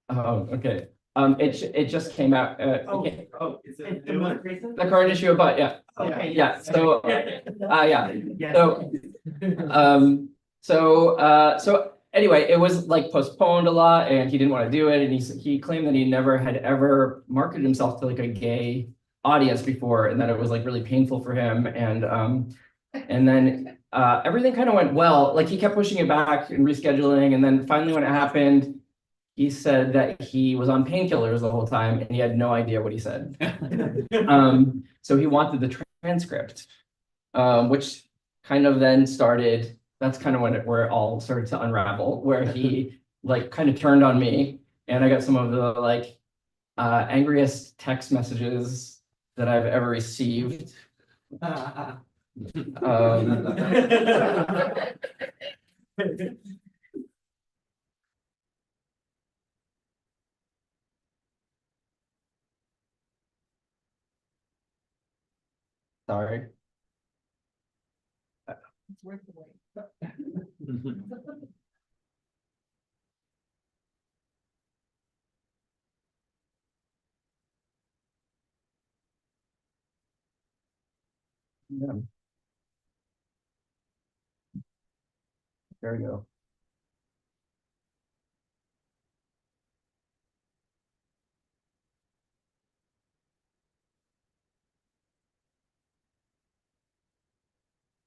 Oh, okay. It just came out. Okay. Is it the most recent? The current issue, but yeah. Okay. Yeah. So, yeah. Yes. So anyway, it was like postponed a lot, and he didn't want to do it. And he claimed that he never had ever marketed himself to like a gay audience before, and that it was like really painful for him. And then everything kind of went well. Like he kept pushing it back and rescheduling, and then finally when it happened, he said that he was on painkillers the whole time and he had no idea what he said. So he wanted the transcript, which kind of then started, that's kind of where it all started to unravel, where he like kind of turned on me, and I got some of the like angriest text messages that I've ever received. Sorry. Yeah. There we go.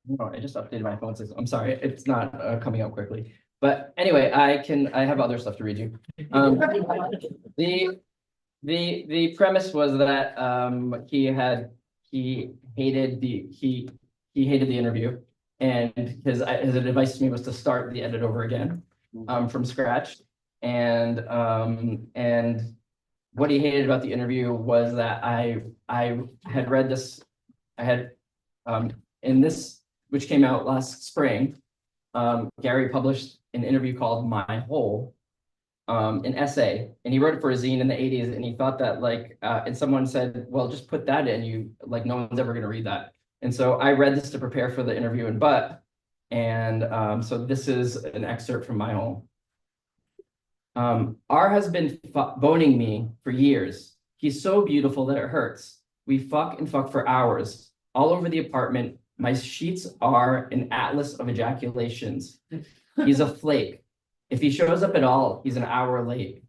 No, I just updated my phone system. I'm sorry, it's not coming out quickly. But anyway, I have other stuff to read you. The premise was that he hated the interview, and his advice to me was to start the edit over again from scratch. And what he hated about the interview was that I had read this, in this, which came out last spring, Gary published an interview called My Hole, an essay, and he wrote it for a zine in the 80s, and he thought that like, and someone said, well, just put that in, you like, no one's ever gonna read that. And so I read this to prepare for the interview in Butt, and so this is an excerpt from My Hole. R has been boning me for years. He's so beautiful that it hurts. We fuck and fuck for hours, all over the apartment. My sheets are an atlas of ejaculations. He's a flake. If he shows up at all, he's an hour late.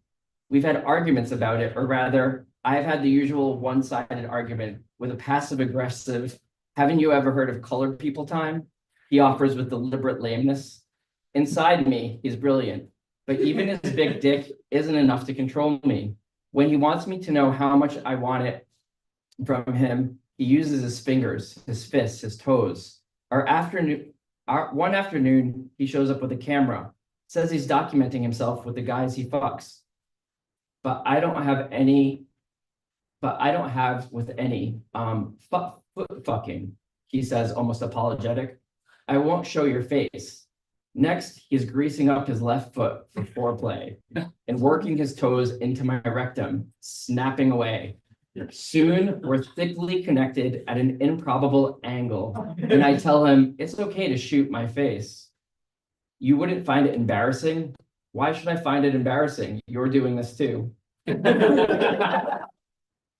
We've had arguments about it, or rather, I've had the usual one-sided argument with a passive-aggressive, haven't you ever heard of colored people time? He offers with deliberate lameness. Inside me, he's brilliant, but even his big dick isn't enough to control me. When he wants me to know how much I want it from him, he uses his fingers, his fists, his toes. One afternoon, he shows up with a camera, says he's documenting himself with the guys he fucks. But I don't have with any foot fucking, he says, almost apologetic. I won't show your face. Next, he's greasing up his left foot for foreplay and working his toes into my rectum, snapping away. Soon, we're thickly connected at an improbable angle, and I tell him it's okay to shoot my face. You wouldn't find it embarrassing? Why should I find it embarrassing? You're doing this too. But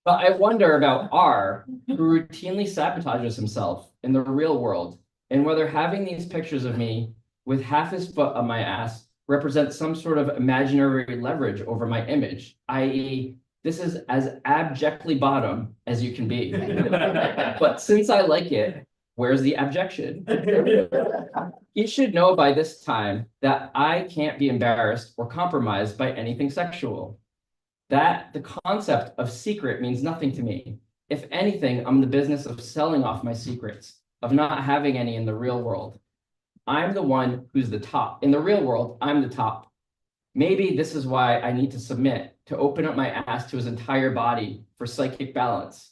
I wonder about R, who routinely sabotages himself in the real world, and whether having these pictures of me with half his foot on my ass represents some sort of imaginary leverage over my image, i.e., this is as abjectly bottom as you can be. But since I like it, Where's the objection? You should know by this time that I can't be embarrassed or compromised by anything sexual. That the concept of secret means nothing to me. If anything, I'm in the business of selling off my secrets, of not having any in the real world. I'm the one who's the top. In the real world, I'm the top. Maybe this is why I need to submit, to open up my ass to his entire body for psychic balance.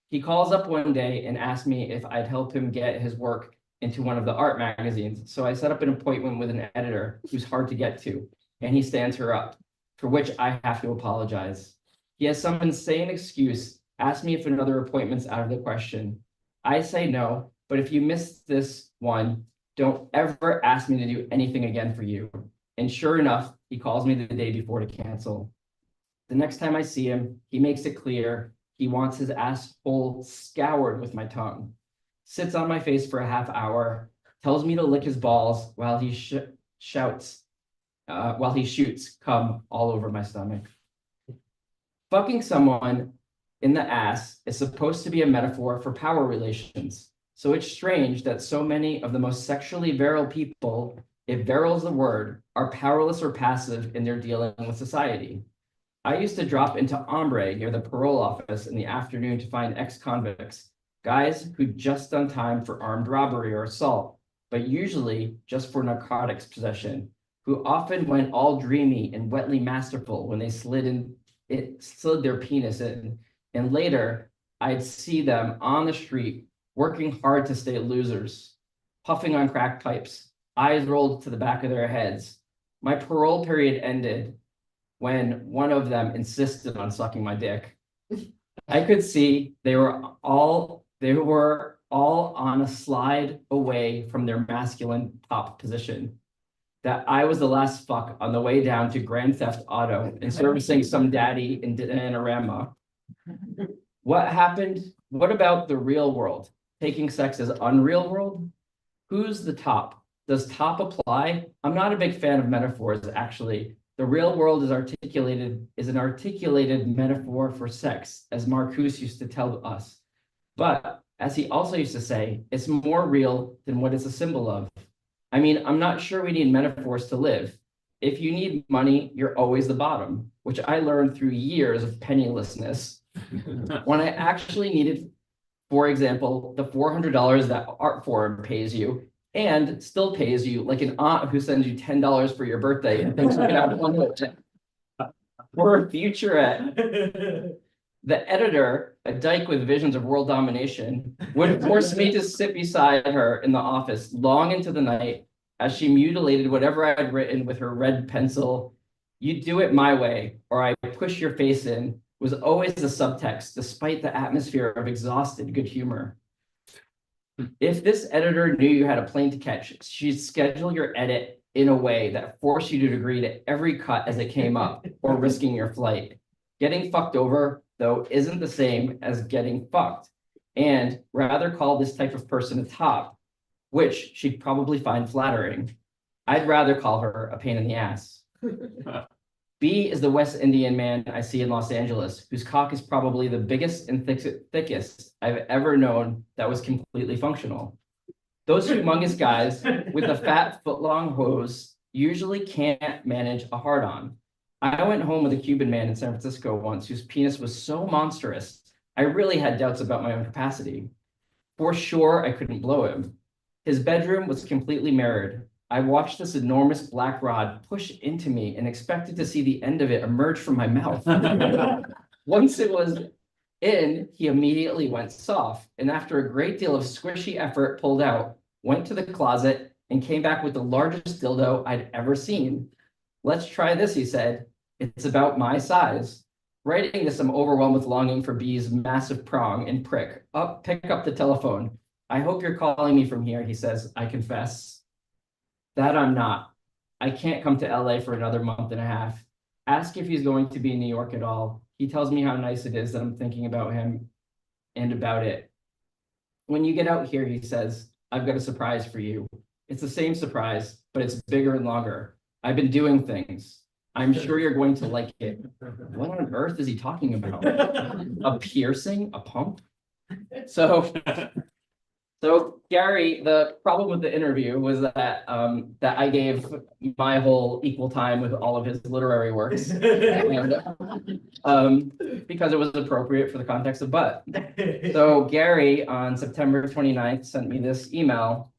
He calls up one day and asks me if I'd help him get his work into one of the art magazines. So I set up an appointment with an editor who's hard to get to, and he stands her up, for which I have to apologize. He has some insane excuse, asks me if another appointment's out of the question. I say no, but if you miss this one, don't ever ask me to do anything again for you. And sure enough, he calls me the day before to cancel. The next time I see him, he makes it clear he wants his asshole scoured with my tongue. Sits on my face for a half hour, tells me to lick his balls while he shoots cum all over my stomach. Fucking someone in the ass is supposed to be a metaphor for power relations. So it's strange that so many of the most sexually virile people, if viril's the word, are powerless or passive in their dealing with society. I used to drop into Ombre near the parole office in the afternoon to find ex-convicts, guys who'd just done time for armed robbery or assault, but usually just for narcotics possession, who often went all dreamy and wetly masterful when they slid their penis in. And later, I'd see them on the street working hard to stay losers, puffing on crack pipes, eyes rolled to the back of their heads. My parole period ended when one of them insisted on sucking my dick. I could see they were all on a slide away from their masculine top position. That I was the last fuck on the way down to Grand Theft Auto and servicing some daddy in Danarama. What happened? What about the real world? Taking sex as unreal world? Who's the top? Does top apply? I'm not a big fan of metaphors, actually. The real world is an articulated metaphor for sex, as Marcuse used to tell us. But as he also used to say, it's more real than what it's a symbol of. I mean, I'm not sure we need metaphors to live. If you need money, you're always the bottom, which I learned through years of pennilessness. When I actually needed, for example, the $400 that Art Forum pays you, and still pays you like an aunt who sends you $10 for your birthday and thinks you can have one for a futurette. The editor, a dyke with visions of world domination, would force me to sit beside her in the office long into the night as she mutilated whatever I'd written with her red pencil. You do it my way, or I push your face in, was always the subtext, despite the atmosphere of exhausted good humor. If this editor knew you had a plane to catch, she'd schedule your edit in a way that forced you to agree to every cut as it came up, or risking your flight. Getting fucked over, though, isn't the same as getting fucked, and rather call this type of person a top, which she'd probably find flattering. I'd rather call her a pain in the ass. B is the West Indian man I see in Los Angeles, whose cock is probably the biggest and thickest I've ever known that was completely functional. Those humongous guys with the fat foot-long hose usually can't manage a hard-on. I went home with a Cuban man in San Francisco once whose penis was so monstrous, I really had doubts about my own capacity. For sure, I couldn't blow him. His bedroom was completely mirrored. I watched this enormous black rod push into me and expected to see the end of it emerge from my mouth. Once it was in, he immediately went soft, and after a great deal of squishy effort pulled out, went to the closet and came back with the largest dildo I'd ever seen. Let's try this, he said. It's about my size. Writing this, I'm overwhelmed with longing for B's massive prong and pick up the telephone. I hope you're calling me from here, he says. I confess. That I'm not. I can't come to LA for another month and a half. Ask if he's going to be in New York at all. He tells me how nice it is that I'm thinking about him and about it. When you get out here, he says, I've got a surprise for you. It's the same surprise, but it's bigger and longer. I've been doing things. I'm sure you're going to like it. What on earth is he talking about? A piercing? A pump? So So Gary, the problem with the interview was that that I gave my whole equal time with all of his literary works. And, because it was appropriate for the context of Butt. So Gary on September 29th sent me this email.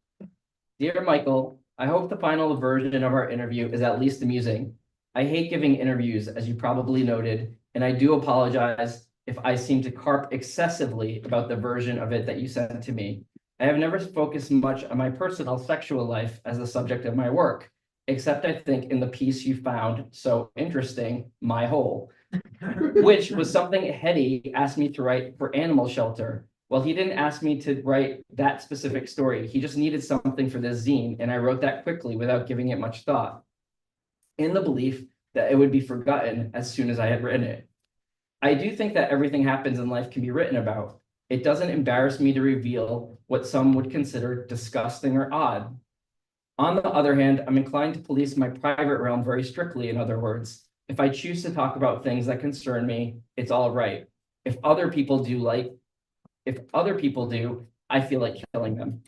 Dear Michael, I hope the final version of our interview is at least amusing. I hate giving interviews, as you probably noted, and I do apologize if I seem to carp excessively about the version of it that you sent to me. I have never focused much on my personal sexual life as the subject of my work, except I think in the piece you found so interesting, My Hole, which was something Hetty asked me to write for Animal Shelter. Well, he didn't ask me to write that specific story. He just needed something for this zine, and I wrote that quickly without giving it much thought, in the belief that it would be forgotten as soon as I had written it. I do think that everything happens in life can be written about. It doesn't embarrass me to reveal what some would consider disgusting or odd. On the other hand, I'm inclined to police my private realm very strictly, in other words. If I choose to talk about things that concern me, it's all right. If other people do, I feel like killing them.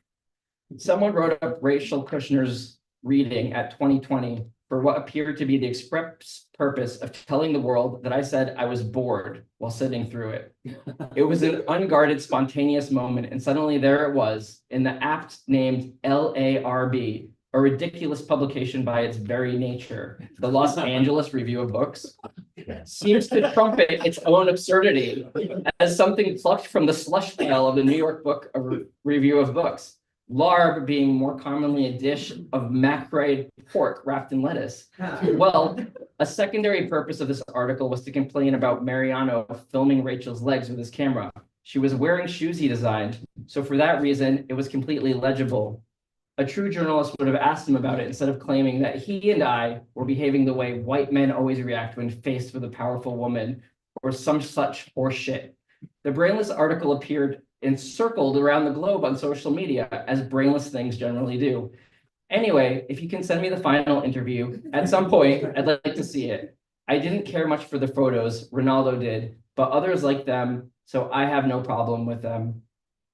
Someone wrote up Rachel Kushner's reading at 2020 for what appeared to be the express purpose of telling the world that I said I was bored while sitting through it. It was an unguarded, spontaneous moment, and suddenly there it was in the apt named LARB, a ridiculous publication by its very nature. The Los Angeles Review of Books seems to trumpet its own absurdity as something plucked from the slush pile of the New York Book Review of Books. Larb being more commonly a dish of mackerel pork wrapped in lettuce. Well, a secondary purpose of this article was to complain about Mariano filming Rachel's legs with his camera. She was wearing shoes he designed, so for that reason, it was completely legible. A true journalist would have asked him about it instead of claiming that he and I were behaving the way white men always react when faced with a powerful woman or some such horse shit. The brainless article appeared and circled around the globe on social media, as brainless things generally do. Anyway, if you can send me the final interview at some point, I'd like to see it. I didn't care much for the photos, Ronaldo did, but others liked them, so I have no problem with them.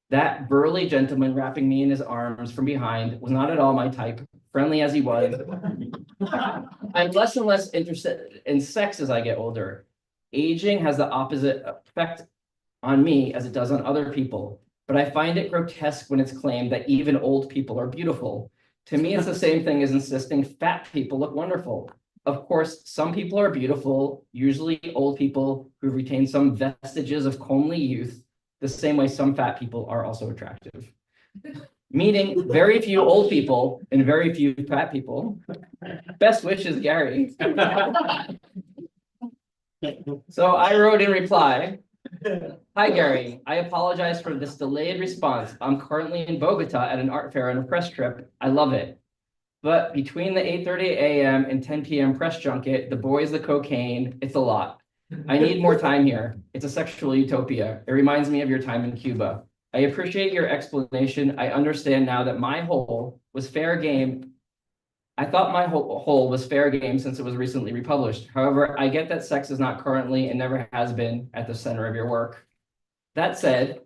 That burly gentleman wrapping me in his arms from behind was not at all my type, friendly as he was. I'm less and less interested in sex as I get older. Aging has the opposite effect on me as it does on other people, but I find it grotesque when it's claimed that even old people are beautiful. To me, it's the same thing as insisting fat people look wonderful. Of course, some people are beautiful, usually old people who retain some vestiges of comely youth, the same way some fat people are also attractive. Meaning very few old people and very few fat people. Best wishes, Gary. So I wrote in reply, hi, Gary. I apologize for this delayed response. I'm currently in Bogota at an art fair on a press trip. I love it. But between the 8:30 a.m. and 10 p.m. press junket, the boys, the cocaine, it's a lot. I need more time here. It's a sexual utopia. It reminds me of your time in Cuba. I appreciate your explanation. I understand now that my hole was fair game. I thought my hole was fair game since it was recently republished. However, I get that sex is not currently and never has been at the center of your work. That said,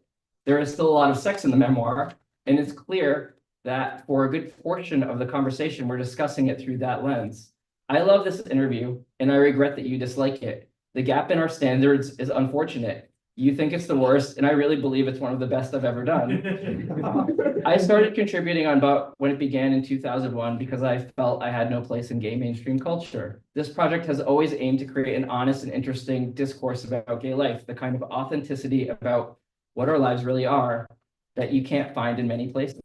there is still a lot of sex in the memoir, and it's clear that for a good portion of the conversation, we're discussing it through that lens. I love this interview, and I regret that you dislike it. The gap in our standards is unfortunate. You think it's the worst, and I really believe it's one of the best I've ever done. I started contributing on But when it began in 2001 because I felt I had no place in gay mainstream culture. This project has always aimed to create an honest and interesting discourse about gay life, the kind of authenticity about what our lives really are that you can't find in many places.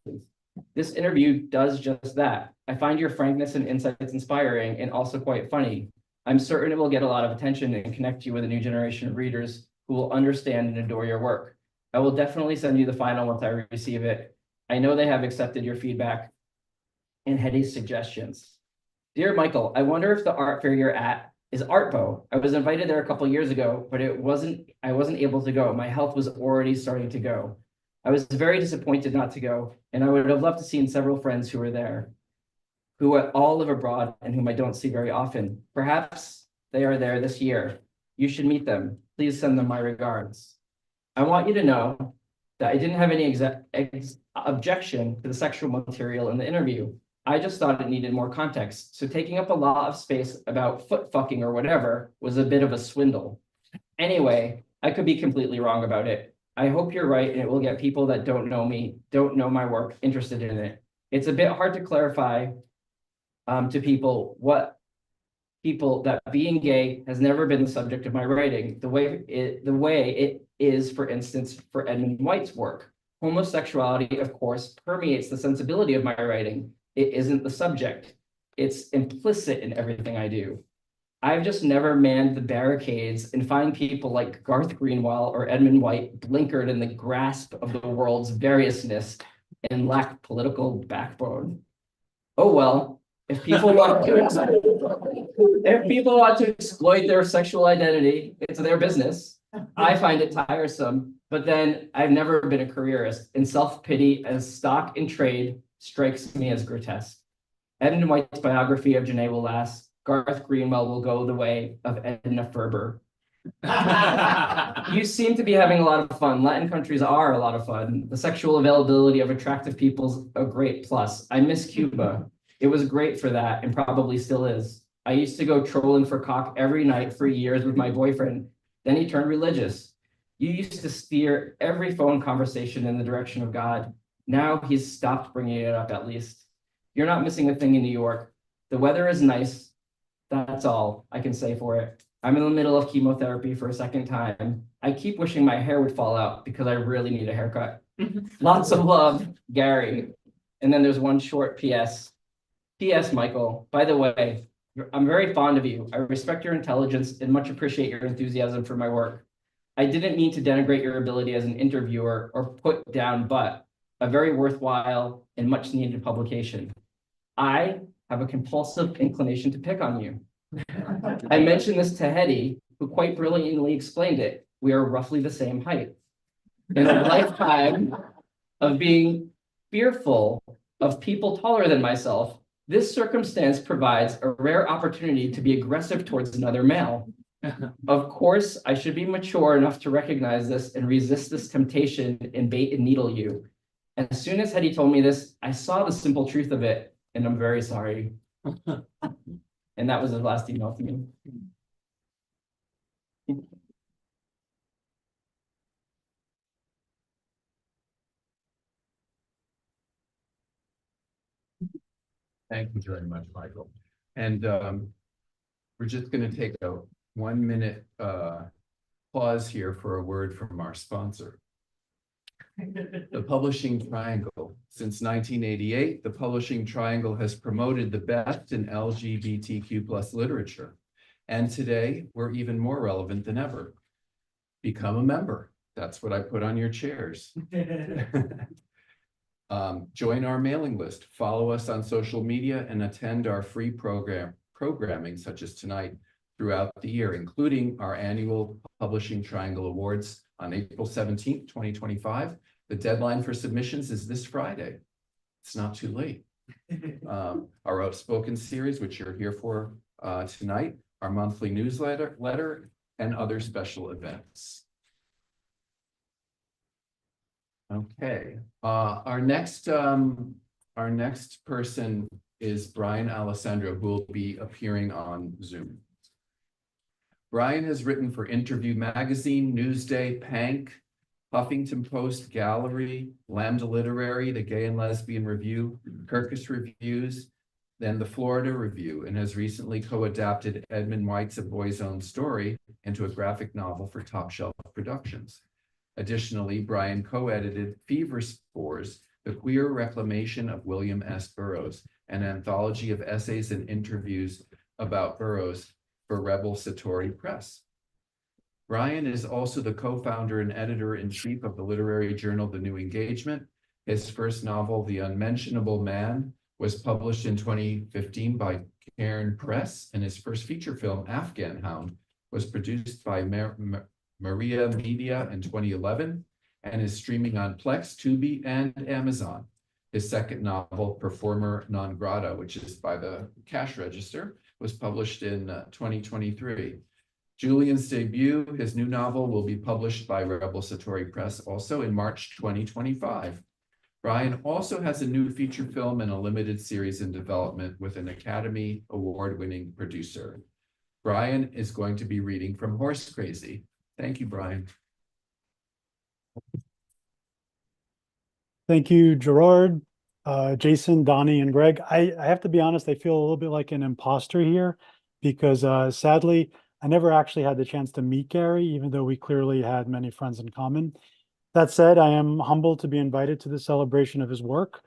This interview does just that. I find your frankness and insights inspiring and also quite funny. I'm certain it will get a lot of attention and connect you with a new generation of readers who will understand and adore your work. I will definitely send you the final once I receive it. I know they have accepted your feedback and Hetty's suggestions. Dear Michael, I wonder if the art fair you're at is Artbo. I was invited there a couple years ago, but I wasn't able to go. My health was already starting to go. I was very disappointed not to go, and I would have loved to seen several friends who were there, who all live abroad and whom I don't see very often. Perhaps they are there this year. You should meet them. Please send them my regards. I want you to know that I didn't have any objection to the sexual material in the interview. I just thought it needed more context. So taking up a lot of space about foot fucking or whatever was a bit of a swindle. Anyway, I could be completely wrong about it. I hope you're right and it will get people that don't know me, don't know my work, interested in it. It's a bit hard to clarify to people that being gay has never been the subject of my writing, the way it is, for instance, for Edmund White's work. Homosexuality, of course, permeates the sensibility of my writing. It isn't the subject. It's implicit in everything I do. I've just never manned the barricades and find people like Garth Greenwell or Edmund White blinkered in the grasp of the world's variousness and lack political backbone. Oh well, if people want to exploit their sexual identity, it's their business. I find it tiresome, but then I've never been a careerist, and self-pity as stock in trade strikes me as grotesque. Edmund White's biography of Janae will last. Garth Greenwell will go the way of Edna Ferber. You seem to be having a lot of fun. Latin countries are a lot of fun. The sexual availability of attractive people's a great plus. I miss Cuba. It was great for that and probably still is. I used to go trolling for cock every night for years with my boyfriend. Then he turned religious. You used to steer every phone conversation in the direction of God. Now he's stopped bringing it up, at least. You're not missing a thing in New York. The weather is nice. That's all I can say for it. I'm in the middle of chemotherapy for a second time. I keep wishing my hair would fall out because I really need a haircut. Lots of love, Gary. And then there's one short PS. PS, Michael, by the way, I'm very fond of you. I respect your intelligence and much appreciate your enthusiasm for my work. I didn't mean to denigrate your ability as an interviewer or put down, but a very worthwhile and much needed publication. I have a compulsive inclination to pick on you. I mentioned this to Hetty, who quite brilliantly explained it. We are roughly the same height. In a lifetime of being fearful of people taller than myself, this circumstance provides a rare opportunity to be aggressive towards another male. Of course, I should be mature enough to recognize this and resist this temptation and bait and needle you. As soon as Hetty told me this, I saw the simple truth of it, and I'm very sorry. And that was his last email to me. Thank you very much, Michael. And we're just going to take a 1 minute pause here for a word from our sponsor. The Publishing Triangle. Since 1988, the Publishing Triangle has promoted the best in LGBTQ+ literature. And today, we're even more relevant than ever. Become a member. That's what I put on your chairs. Join our mailing list, follow us on social media, and attend our free programming such as tonight throughout the year, including our annual Publishing Triangle Awards on April 17th, 2025. The deadline for submissions is this Friday. It's not too late. Our Outspoken series, which you're here for tonight, our monthly newsletter, and other special events. Okay, our next person is Brian Alessandro, who will be appearing on Zoom. Brian has written for Interview Magazine, Newsday, Pank, Huffington Post, Gallery, Lambda Literary, the Gay and Lesbian Review, Kirkus Reviews, then the Florida Review, and has recently co-adapted Edmund White's A Boy's Own Story into a graphic novel for Top Shelf Productions. Additionally, Brian co-edited Fever Spores, The Queer Reclamation of William S. Burroughs, an anthology of essays and interviews about Burroughs for Rebel Satori Press. Brian is also the co-founder and editor-in-chief of the literary journal The New Engagement. His first novel, The Unmentionable Man, was published in 2015 by Cairn Press, and his first feature film, Afghan Hound, was produced by Maria Media in 2011 and is streaming on Plex, Tubi, and Amazon. His second novel, Performer Non Grata, which is by the Cash Register, was published in 2023. Julian's debut, his new novel, will be published by Rebel Satori Press also in March 2025. Brian also has a new feature film and a limited series in development with an Academy Award-winning producer. Brian is going to be reading from Horse Crazy. Thank you, Brian. Thank you, Gerard, Jason, Donnie, and Greg. I have to be honest, I feel a little bit like an imposter here because sadly, I never actually had the chance to meet Gary, even though we clearly had many friends in common. That said, I am humbled to be invited to the celebration of his work.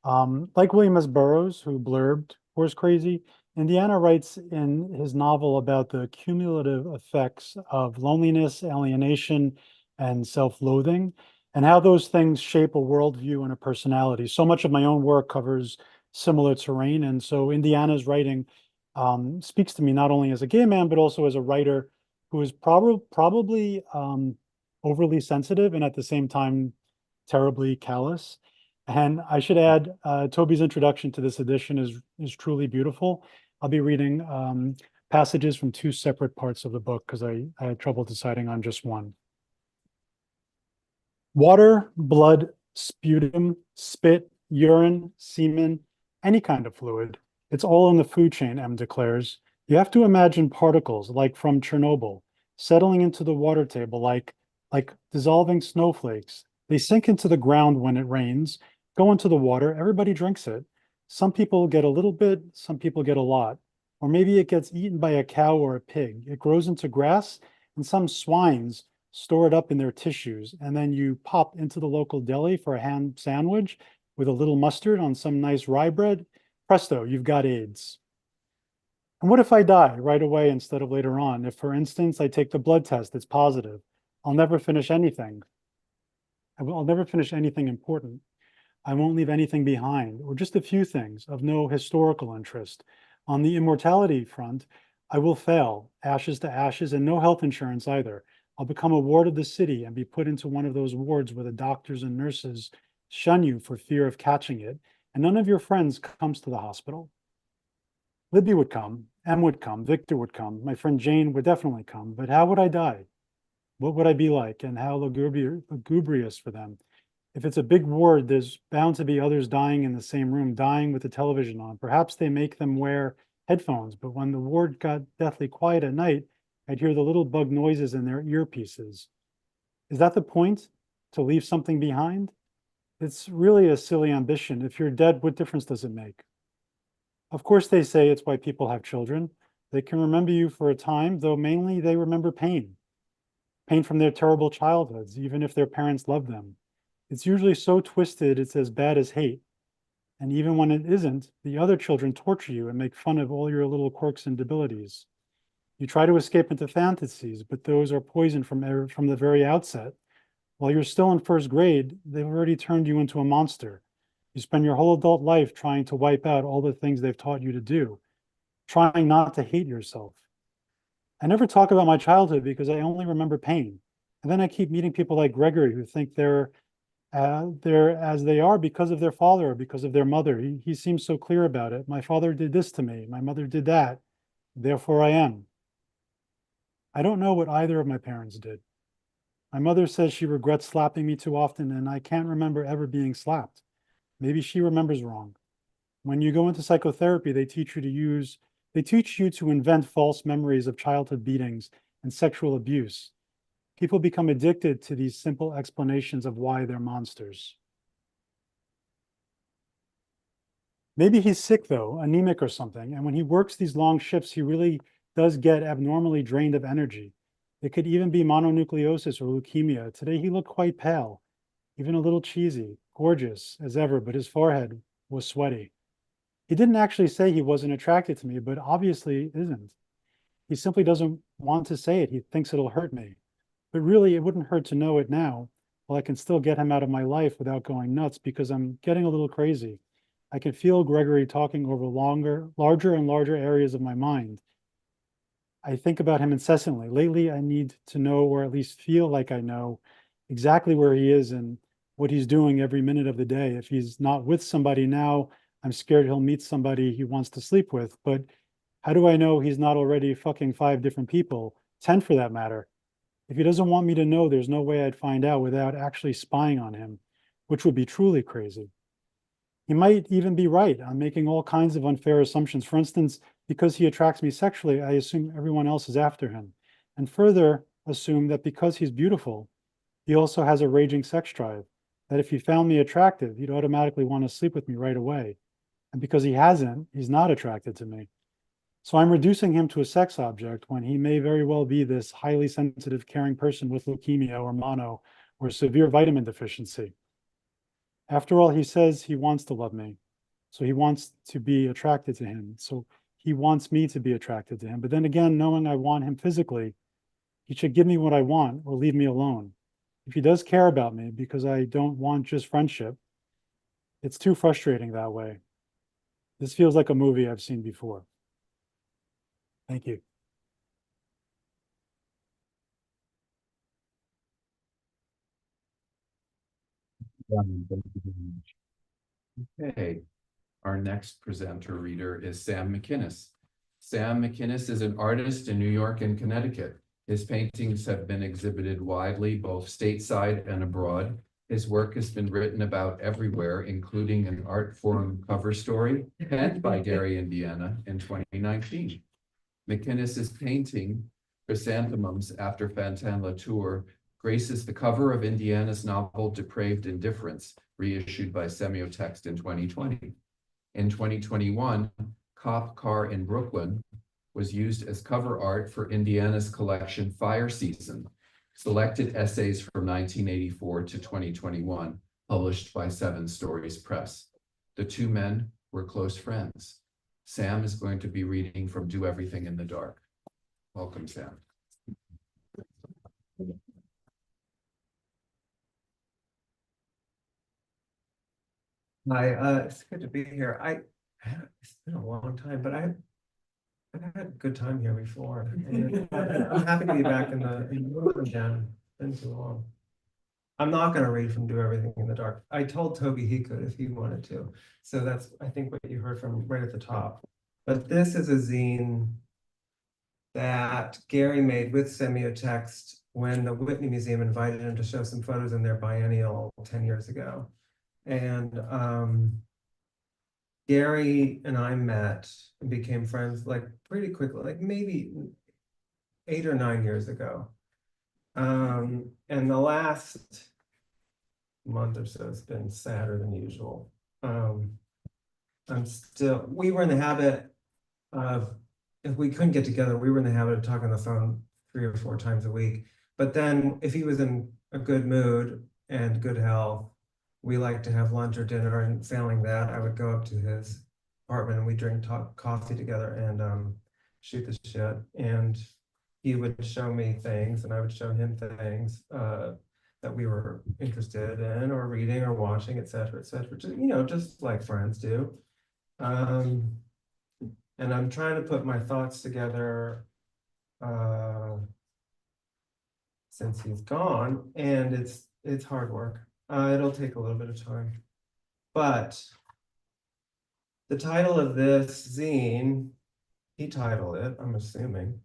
Like William S. Burroughs, who blurbed Horse Crazy, Indiana writes in his novel about the cumulative effects of loneliness, alienation, and self-loathing, and how those things shape a worldview and a personality. So much of my own work covers similar terrain, and so Indiana's writing speaks to me not only as a gay man, but also as a writer who is probably overly sensitive and at the same time terribly callous. And I should add, Toby's introduction to this edition is truly beautiful. I'll be reading passages from two separate parts of the book because I had trouble deciding on just one. Water, blood, sputum, spit, urine, semen, any kind of fluid. It's all in the food chain, M declares. You have to imagine particles like from Chernobyl settling into the water table like dissolving snowflakes. They sink into the ground when it rains, go into the water, everybody drinks it. Some people get a little bit, some people get a lot. Or maybe it gets eaten by a cow or a pig. It grows into grass, and some swines store it up in their tissues. And then you pop into the local deli for a ham sandwich with a little mustard on some nice rye bread. Presto, you've got AIDS. And what if I die right away instead of later on? If, for instance, I take the blood test, it's positive. I'll never finish anything. I'll never finish anything important. I won't leave anything behind, or just a few things of no historical interest. On the immortality front, I will fail, ashes to ashes, and no health insurance either. I'll become a ward of the city and be put into one of those wards where the doctors and nurses shun you for fear of catching it, and none of your friends comes to the hospital. Libby would come, Em would come, Victor would come, my friend Jane would definitely come, but how would I die? What would I be like, and how lugubrious for them? If it's a big ward, there's bound to be others dying in the same room, dying with the television on. Perhaps they make them wear headphones, but when the ward got deathly quiet at night, I'd hear the little bug noises in their earpieces. Is that the point? To leave something behind? It's really a silly ambition. If you're dead, what difference does it make? Of course, they say it's why people have children. They can remember you for a time, though mainly they remember pain. Pain from their terrible childhoods, even if their parents loved them. It's usually so twisted it's as bad as hate. And even when it isn't, the other children torture you and make fun of all your little quirks and debilities. You try to escape into fantasies, but those are poisoned from the very outset. While you're still in first grade, they've already turned you into a monster. You spend your whole adult life trying to wipe out all the things they've taught you to do, trying not to hate yourself. I never talk about my childhood because I only remember pain. And then I keep meeting people like Gregory who think they're as they are because of their father or because of their mother. He seems so clear about it. My father did this to me. My mother did that. Therefore I am. I don't know what either of my parents did. My mother says she regrets slapping me too often, and I can't remember ever being slapped. Maybe she remembers wrong. When you go into psychotherapy, they teach you to invent false memories of childhood beatings and sexual abuse. People become addicted to these simple explanations of why they're monsters. Maybe he's sick though, anemic or something, and when he works these long shifts, he really does get abnormally drained of energy. It could even be mononucleosis or leukemia. Today he looked quite pale, even a little cheesy, gorgeous as ever, but his forehead was sweaty. He didn't actually say he wasn't attracted to me, but obviously isn't. He simply doesn't want to say it. He thinks it'll hurt me. But really, it wouldn't hurt to know it now. Well, I can still get him out of my life without going nuts because I'm getting a little crazy. I can feel Gregory talking over larger and larger areas of my mind. I think about him incessantly. Lately, I need to know, or at least feel like I know, exactly where he is and what he's doing every minute of the day. If he's not with somebody now, I'm scared he'll meet somebody he wants to sleep with. But how do I know he's not already fucking 5 different people 10 for that matter. If he doesn't want me to know, there's no way I'd find out without actually spying on him, which would be truly crazy. He might even be right. I'm making all kinds of unfair assumptions. For instance, because he attracts me sexually, I assume everyone else is after him. And further assume that because he's beautiful, he also has a raging sex drive, that if he found me attractive, he'd automatically want to sleep with me right away. And because he hasn't, he's not attracted to me. So I'm reducing him to a sex object when he may very well be this highly sensitive, caring person with leukemia or mono or severe vitamin deficiency. After all, he says he wants to love me. So he wants to be attracted to him. So he wants me to be attracted to him. But then again, knowing I want him physically, he should give me what I want or leave me alone. If he does care about me because I don't want just friendship, it's too frustrating that way. This feels like a movie I've seen before. Thank you. Okay, our next presenter reader is Sam McInnes. Sam McInnes is an artist in New York and Connecticut. His paintings have been exhibited widely, both stateside and abroad. His work has been written about everywhere, including an art forum cover story penned by Gary, Indiana in 2019. McInnes's painting, Chrysanthemums After Fantin Latour, graces the cover of Indiana's novel Depraved Indifference, reissued by Semiotext in 2020. In 2021, Cop Car in Brooklyn was used as cover art for Indiana's collection Fire Season, selected essays from 1984 to 2021, published by Seven Stories Press. The two men were close friends. Sam is going to be reading from Do Everything in the Dark. Welcome, Sam. Hi, it's good to be here. It's been a long time, but I've had a good time here before. And I'm happy to be back in the room again. Been too long. I'm not gonna read from Do Everything in the Dark. I told Toby he could if he wanted to. So that's, I think, what you heard from right at the top. But this is a zine that Gary made with Semiotext when the Whitney Museum invited him to show some photos in their biennial 10 years ago. And Gary and I met and became friends like pretty quickly, like maybe 8 or 9 years ago. And the last month or so has been sadder than usual. We were in the habit of, if we couldn't get together, we were in the habit of talking on the phone 3 or 4 times a week. But then if he was in a good mood and good health, we like to have lunch or dinner, and failing that, I would go up to his apartment and we talk coffee together and shoot the shit. And he would show me things and I would show him things that we were interested in or reading or watching, et cetera, just like friends do. And I'm trying to put my thoughts together since he's gone, and it's hard work. It'll take a little bit of time. But the title of this zine, he titled it, I'm assuming.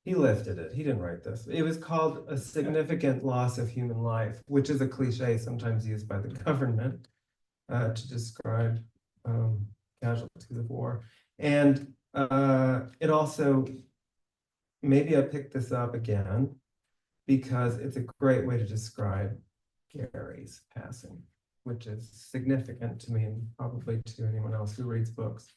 He lifted it. He didn't write this. It was called A Significant Loss of Human Life, which is a cliche sometimes used by the government to describe casualties of war. And it also, maybe I picked this up again because it's a great way to describe Gary's passing, which is significant to me and probably to anyone else who reads books.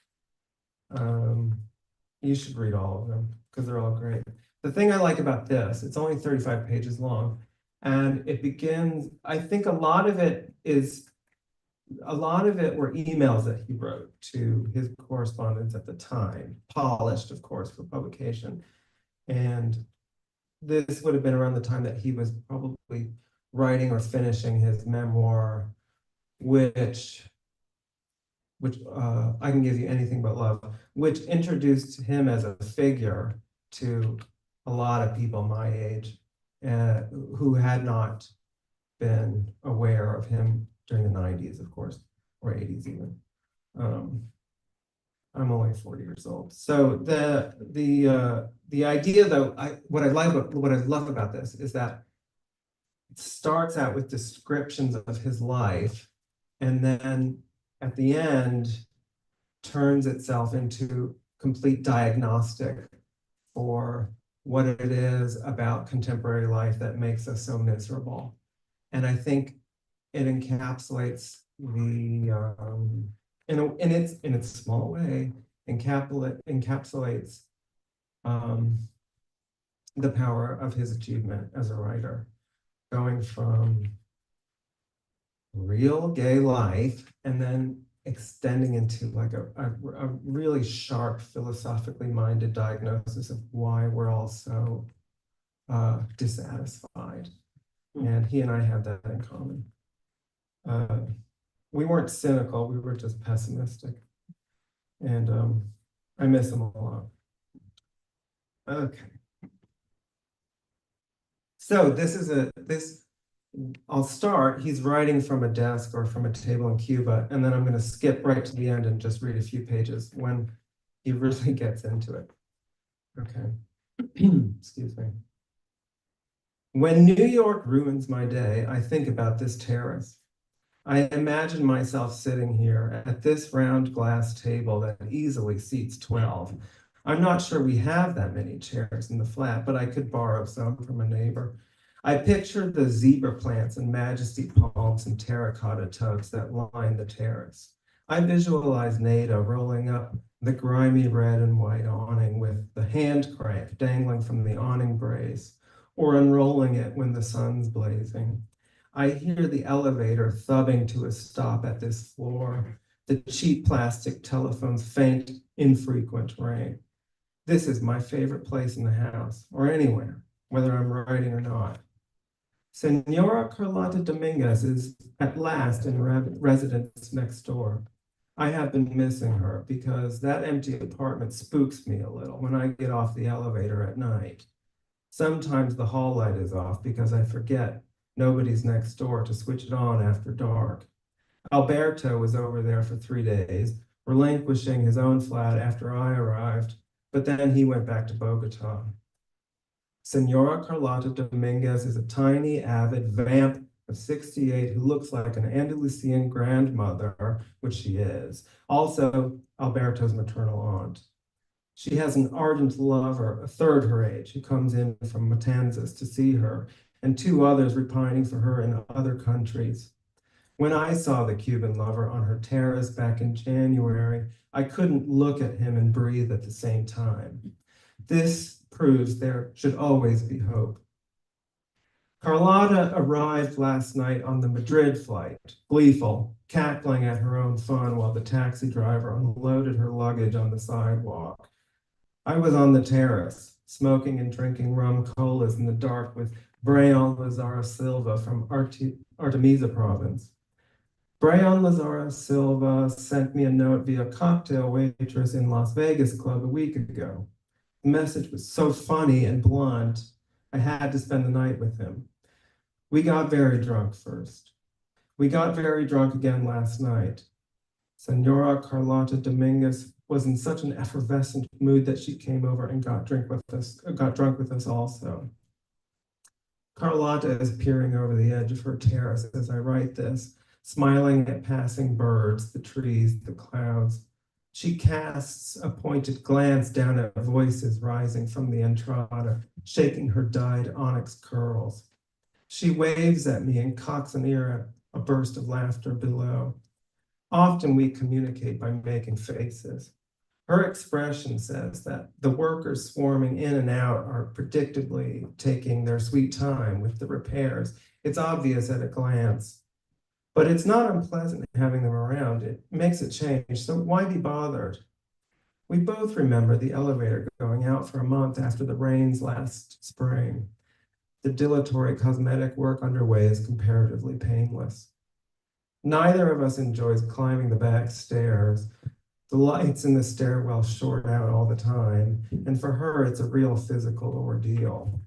You should read all of them because they're all great. The thing I like about this, it's only 35 pages long, and it begins, I think a lot of it were emails that he wrote to his correspondents at the time, polished, of course, for publication. And this would have been around the time that he was probably writing or finishing his memoir, which I Can Give You Anything But Love, which introduced him as a figure to a lot of people my age who had not been aware of him during the 90s, of course, or 80s even. I'm only 40 years old. So the idea though, what I love about this is that it starts out with descriptions of his life, and then at the end turns itself into complete diagnostic for what it is about contemporary life that makes us so miserable. And I think it encapsulates in its small way, encapsulates the power of his achievement as a writer, going from real gay life and then extending into like a really sharp, philosophically minded diagnosis of why we're all so dissatisfied. And he and I have that in common. We weren't cynical, we were just pessimistic. And I miss him a lot. Okay. So I'll start, he's writing from a desk or from a table in Cuba, and then I'm going to skip right to the end and just read a few pages when he really gets into it. Okay. Excuse me. When New York ruins my day, I think about this terrace. I imagine myself sitting here at this round glass table that easily seats 12. I'm not sure we have that many chairs in the flat, but I could borrow some from a neighbor. I picture the zebra plants and majesty palms and terracotta tubs that line the terrace. I visualize Nada rolling up the grimy red and white awning with the hand crank dangling from the awning brace, or unrolling it when the sun's blazing. I hear the elevator thubbing to a stop at this floor, the cheap plastic telephone's faint, infrequent ring. This is my favorite place in the house, or anywhere, whether I'm writing or not. Senora Carlota Dominguez is at last in residence next door. I have been missing her because that empty apartment spooks me a little when I get off the elevator at night. Sometimes the hall light is off because I forget nobody's next door to switch it on after dark. Alberto was over there for 3 days, relinquishing his own flat after I arrived, but then he went back to Bogota. Senora Carlota Dominguez is a tiny, avid vamp of 68 who looks like an Andalusian grandmother, which she is, also Alberto's maternal aunt. She has an ardent lover, a third her age, who comes in from Matanzas to see her, and 2 others repining for her in other countries. When I saw the Cuban lover on her terrace back in January, I couldn't look at him and breathe at the same time. This proves there should always be hope. Carlotta arrived last night on the Madrid flight, gleeful, cackling at her own fun while the taxi driver unloaded her luggage on the sidewalk. I was on the terrace, smoking and drinking rum colas in the dark with Brayon Lazara Silva from Artemisa province. Brayon Lazara Silva sent me a note via cocktail waitress in Las Vegas club a week ago. The message was so funny and blunt, I had to spend the night with him. We got very drunk first. We got very drunk again last night. Senora Carlota Dominguez was in such an effervescent mood that she came over and got drunk with us also. Carlotta is peering over the edge of her terrace as I write this, smiling at passing birds, the trees, the clouds. She casts a pointed glance down at voices rising from the entrada, shaking her dyed onyx curls. She waves at me and cocks an ear at a burst of laughter below. Often we communicate by making faces. Her expression says that the workers swarming in and out are predictably taking their sweet time with the repairs. It's obvious at a glance. But it's not unpleasant having them around. It makes a change, so why be bothered? We both remember the elevator going out for a month after the rains last spring. The dilatory cosmetic work underway is comparatively painless. Neither of us enjoys climbing the back stairs. The lights in the stairwell short out all the time, and for her, it's a real physical ordeal.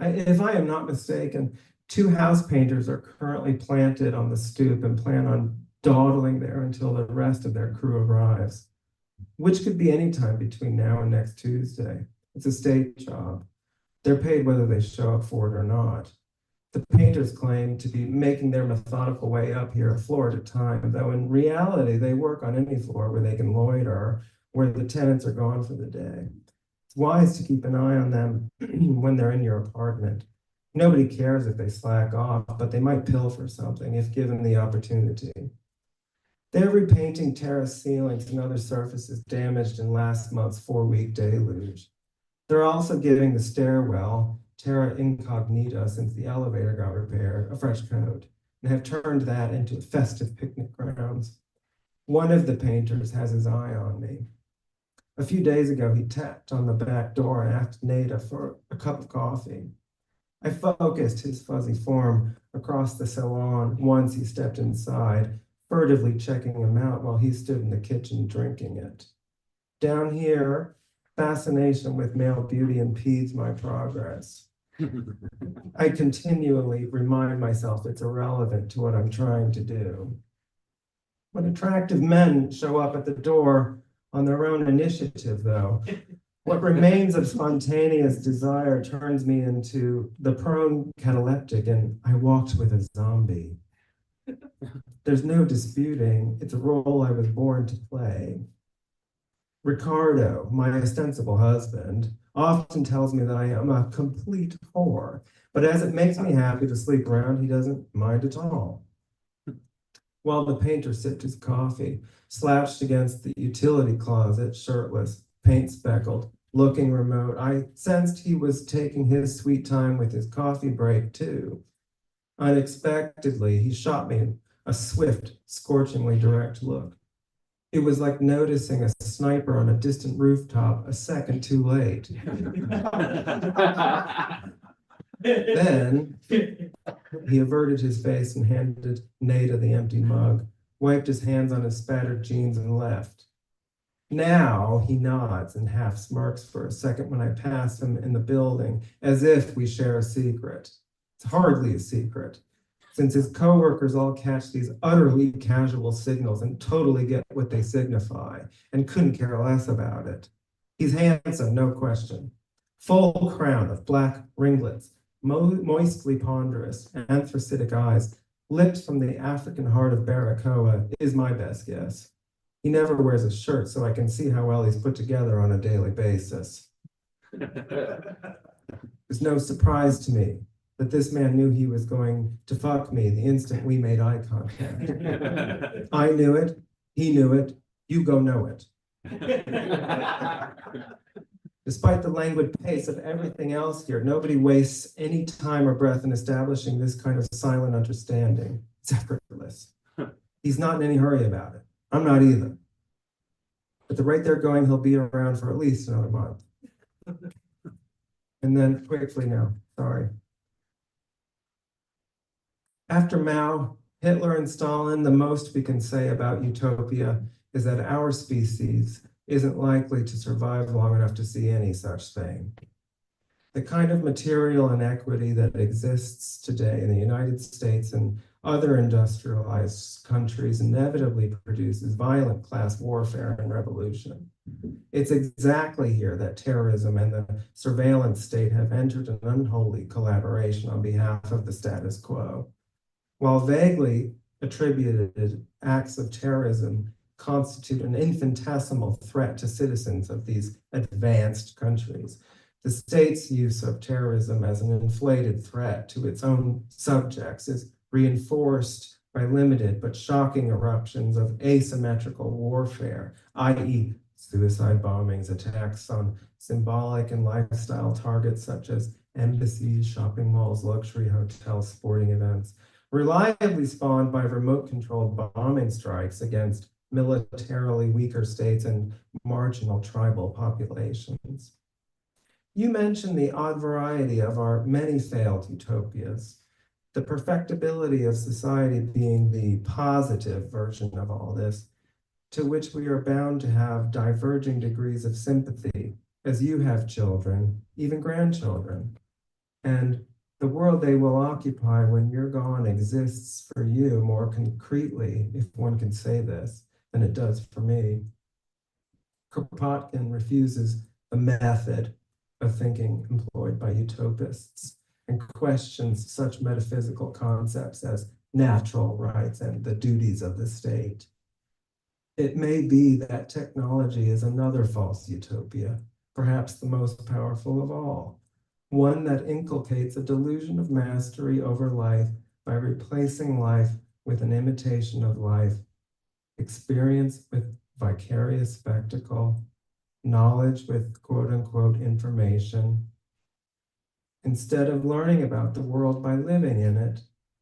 If I am not mistaken, 2 house painters are currently planted on the stoop and plan on dawdling there until the rest of their crew arrives, which could be any time between now and next Tuesday. It's a state job. They're paid whether they show up for it or not. The painters claim to be making their methodical way up here a floor at a time, though in reality, they work on any floor where they can loiter, where the tenants are gone for the day. It's wise to keep an eye on them when they're in your apartment. Nobody cares if they slack off, but they might pilfer something if given the opportunity. They're repainting terrace ceilings and other surfaces damaged in last month's 4-week deluge. They're also giving the stairwell terra incognita since the elevator got repaired, a fresh coat, and have turned that into festive picnic grounds. One of the painters has his eye on me. A few days ago, he tapped on the back door and asked Nada for a cup of coffee. I focused his fuzzy form across the salon once he stepped inside, furtively checking him out while he stood in the kitchen drinking it. Down here, fascination with male beauty impedes my progress. I continually remind myself it's irrelevant to what I'm trying to do. When attractive men show up at the door on their own initiative, though, what remains of spontaneous desire turns me into the prone cataleptic, and I walked with a zombie. There's no disputing, it's a role I was born to play. Ricardo, my ostensible husband, often tells me that I am a complete whore, but as it makes me happy to sleep around, he doesn't mind at all. While the painter sipped his coffee, slouched against the utility closet, shirtless, paint speckled, looking remote, I sensed he was taking his sweet time with his coffee break too. Unexpectedly, he shot me a swift, scorchingly direct look. It was like noticing a sniper on a distant rooftop a second too late. Then he averted his face and handed Nada the empty mug, wiped his hands on his spattered jeans and left. Now he nods and half smirks for a second when I pass him in the building, as if we share a secret. It's hardly a secret, since his coworkers all catch these utterly casual signals and totally get what they signify and couldn't care less about it. He's handsome, no question. Full crown of black ringlets, moistly ponderous, anthracitic eyes, lips from the African heart of Baracoa is my best guess. He never wears a shirt, so I can see how well he's put together on a daily basis. It's no surprise to me that this man knew he was going to fuck me the instant we made eye contact. I knew it, he knew it, you go know it. Despite the languid pace of everything else here, nobody wastes any time or breath in establishing this kind of silent understanding. It's effortless. He's not in any hurry about it. I'm not either. At the rate they're going, he'll be around for at least another month. And then quickly now, sorry. After Mao, Hitler, and Stalin, the most we can say about utopia is that our species isn't likely to survive long enough to see any such thing. The kind of material inequity that exists today in the United States and other industrialized countries inevitably produces violent class warfare and revolution. It's exactly here that terrorism and the surveillance state have entered an unholy collaboration on behalf of the status quo. While vaguely attributed acts of terrorism constitute an infinitesimal threat to citizens of these advanced countries, the state's use of terrorism as an inflated threat to its own subjects is reinforced by limited but shocking eruptions of asymmetrical warfare, i.e., suicide bombings, attacks on symbolic and lifestyle targets such as embassies, shopping malls, luxury hotels, sporting events, reliably spawned by remote-controlled bombing strikes against militarily weaker states and marginal tribal populations. You mentioned the odd variety of our many failed utopias, the perfectibility of society being the positive version of all this, to which we are bound to have diverging degrees of sympathy as you have children, even grandchildren. And The world they will occupy when you're gone exists for you more concretely, if one can say this, than it does for me. Kropotkin refuses the method of thinking employed by utopists and questions such metaphysical concepts as natural rights and the duties of the state. It may be that technology is another false utopia, perhaps the most powerful of all, one that inculcates a delusion of mastery over life by replacing life with an imitation of life, experience with vicarious spectacle, knowledge with quote unquote information. Instead of learning about the world by living in it,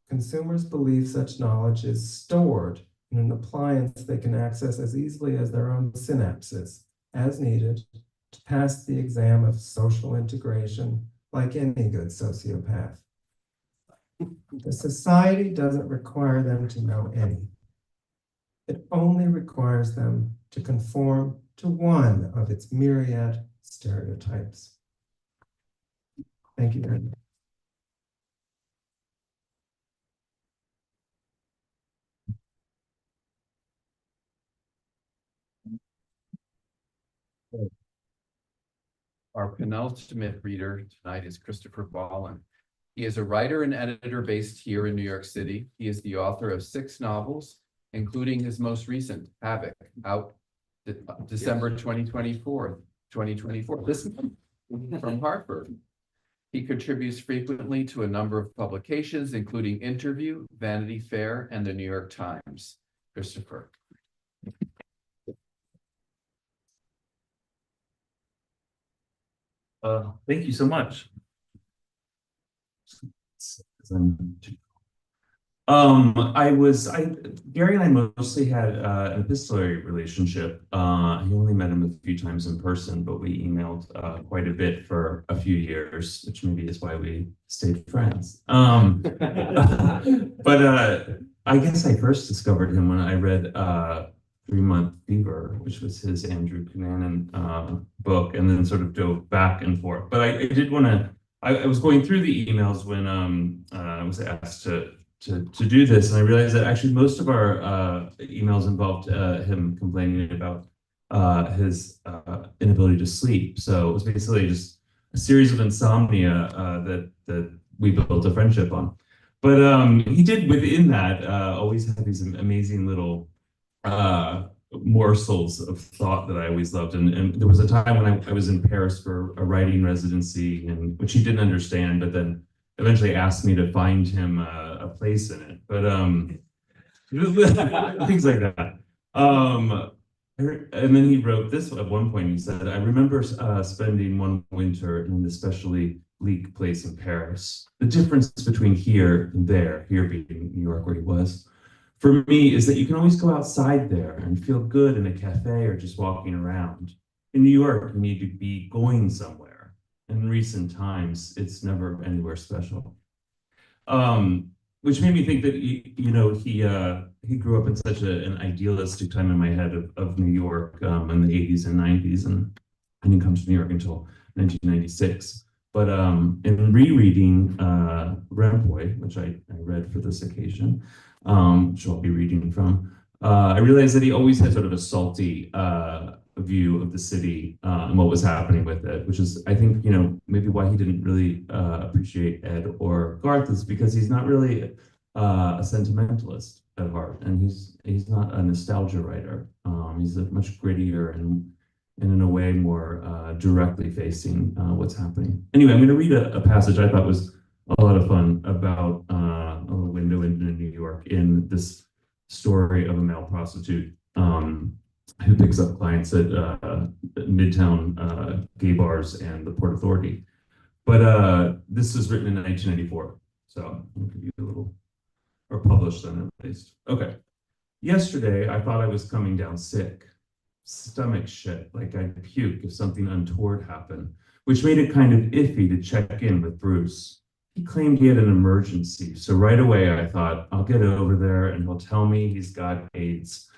consumers believe such knowledge is stored in an appliance they can access as easily as their own synapses, as needed, to pass the exam of social integration like any good sociopath. The society doesn't require them to know any. It only requires them to conform to one of its myriad stereotypes. Thank you very much. Our penultimate reader tonight is Christopher Ballin. He is a writer and editor based here in New York City. He is the author of 6 novels, including his most recent, Havoc, out December 2024. This month from Hartford. He contributes frequently to a number of publications, including Interview, Vanity Fair, and the New York Times. Christopher. Thank you so much. Gary and I mostly had an epistolary relationship. I only met him a few times in person, but we emailed quite a bit for a few years, which maybe is why we stayed friends. But I guess I first discovered him when I read 3-Month Fever, which was his Andrew Cunanan book, and then sort of dove back and forth. But I did want to. I was going through the emails when I was asked to do this, and I realized that actually most of our emails involved him complaining about his inability to sleep. So it was basically just a series of insomnia that we built a friendship on. But he did within that always have these amazing little morsels of thought that I always loved. And there was a time when I was in Paris for a writing residency, and which he didn't understand, but then eventually asked me to find him a place in it. But things like that. And then he wrote this at one point. He said, "I remember spending one winter in an especially bleak place in Paris. The difference between here and there, here being New York where he was, for me is that you can always go outside there and feel good in a cafe or just walking around. In New York, you need to be going somewhere. In recent times, it's never anywhere special." Which made me think that he grew up in such an idealistic time in my head of New York in the 80s and 90s, and I didn't come to New York until 1996. But in rereading Remboy, which I read for this occasion, which I'll be reading from, I realized that he always had sort of a salty view of the city and what was happening with it, which is, I think, maybe why he didn't really appreciate Ed or Garth, is because he's not really a sentimentalist at heart, and he's not a nostalgia writer. He's a much grittier and in a way more directly facing what's happening. Anyway, I'm going to read a passage I thought was a lot of fun about a window into New York in this story of a male prostitute who picks up clients at Midtown gay bars and the Port Authority. But this was written in 1994, so I'll give you a little, or published then at least. Okay. Yesterday, I thought I was coming down sick. Stomach shit, like I'd puke if something untoward happened, which made it kind of iffy to check in with Bruce. He claimed he had an emergency, so right away I thought, I'll get over there and he'll tell me he's got AIDS.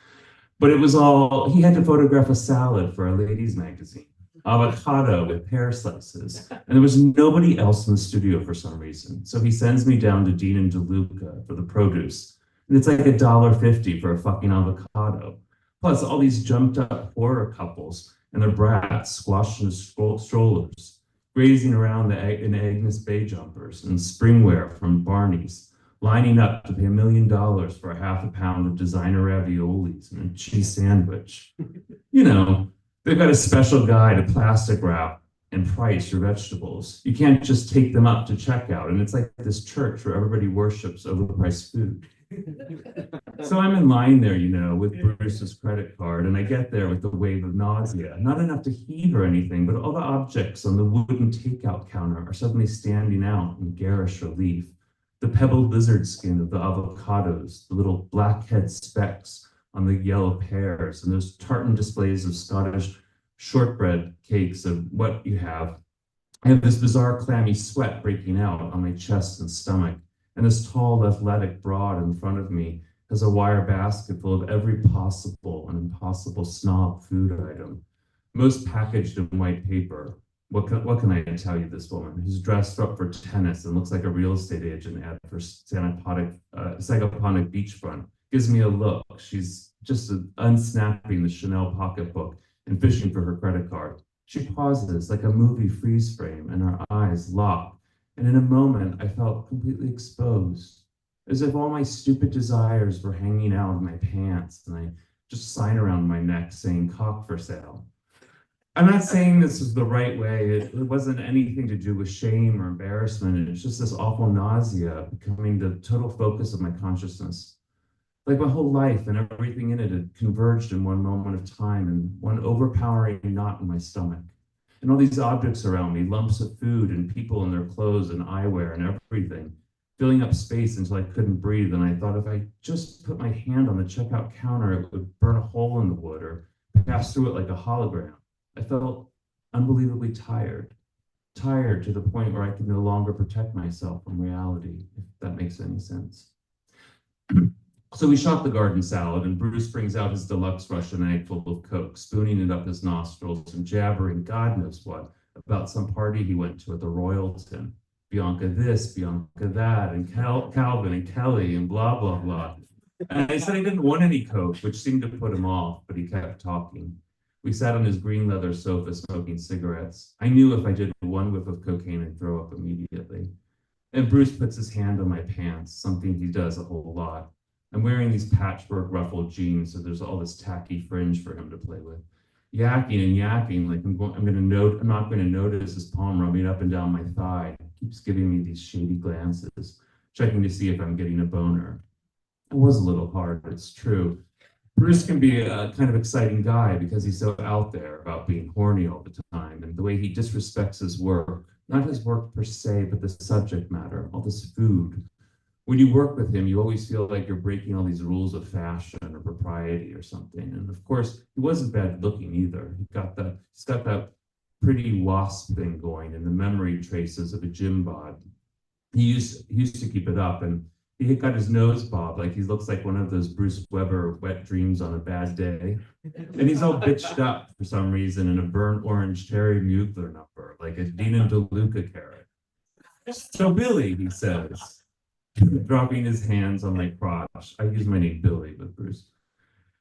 But it was all, he had to photograph a salad for a ladies' magazine. avocado with pear slices. And there was nobody else in the studio for some reason. So he sends me down to Dean and DeLuca for the produce. And it's like $1.50 for a fucking avocado. Plus all these jumped up horror couples and their brats squashed in strollers, grazing around in Agnes Bay jumpers and springwear from Barney's, lining up to pay $1 million for a half a pound of designer raviolis and a cheese sandwich. You know, they've got a special guide to plastic wrap and price your vegetables. You can't just take them up to checkout. And it's like this church where everybody worships overpriced food. So I'm in line there, you know, with Bruce's credit card, and I get there with a wave of nausea. Not enough to heave or anything, but all the objects on the wooden takeout counter are suddenly standing out in garish relief. The pebbled lizard skin of the avocados, the little blackhead specks on the yellow pears, and those tartan displays of Scottish shortbread cakes of what you have. I have this bizarre clammy sweat breaking out on my chest and stomach, and this tall athletic broad in front of me has a wire basket full of every possible and impossible snob food item, most packaged in white paper. What can I tell you, this woman who's dressed up for tennis and looks like a real estate agent ad for Sagaponic beachfront gives me a look. She's just unsnapping the Chanel pocketbook and fishing for her credit card. She pauses like a movie freeze frame and her eyes lock. And in a moment, I felt completely exposed, as if all my stupid desires were hanging out of my pants and I just sign around my neck saying cock for sale. I'm not saying this is the right way. It wasn't anything to do with shame or embarrassment. It's just this awful nausea becoming the total focus of my consciousness. Like my whole life and everything in it had converged in one moment of time and one overpowering knot in my stomach. And all these objects around me, lumps of food and people in their clothes and eyewear and everything, filling up space until I couldn't breathe. And I thought if I just put my hand on the checkout counter, it would burn a hole in the wood or pass through it like a hologram. I felt unbelievably tired to the point where I could no longer protect myself from reality, if that makes any sense. So we shot the garden salad, and Bruce brings out his deluxe Russian egg full of Coke, spooning it up his nostrils and jabbering God knows what about some party he went to at the Royalton. Bianca this, Bianca that, and Calvin and Kelly and blah, blah, blah. And I said I didn't want any Coke, which seemed to put him off, but he kept talking. We sat on his green leather sofa smoking cigarettes. I knew if I did one whiff of cocaine, I'd throw up immediately. And Bruce puts his hand on my pants, something he does a whole lot. I'm wearing these patchwork ruffled jeans, so there's all this tacky fringe for him to play with. Yakking and yakking, like I'm not going to notice his palm rubbing up and down my thigh. He keeps giving me these shady glances, checking to see if I'm getting a boner. It was a little hard, it's true. Bruce can be a kind of exciting guy because he's so out there about being horny all the time, and the way he disrespects his work, not his work per se, but the subject matter, all this food. When you work with him, you always feel like you're breaking all these rules of fashion or propriety or something. And of course, he wasn't bad looking either. He's got that pretty wasp thing going and the memory traces of a gym bod. He used to keep it up, and he got his nose bobbed, like he looks like one of those Bruce Weber wet dreams on a bad day. And he's all bitched up for some reason in a burnt orange Terry Mugler number, like a Dina DeLuca carrot. So Billy, he says, dropping his hands on my crotch. I use my name Billy with Bruce.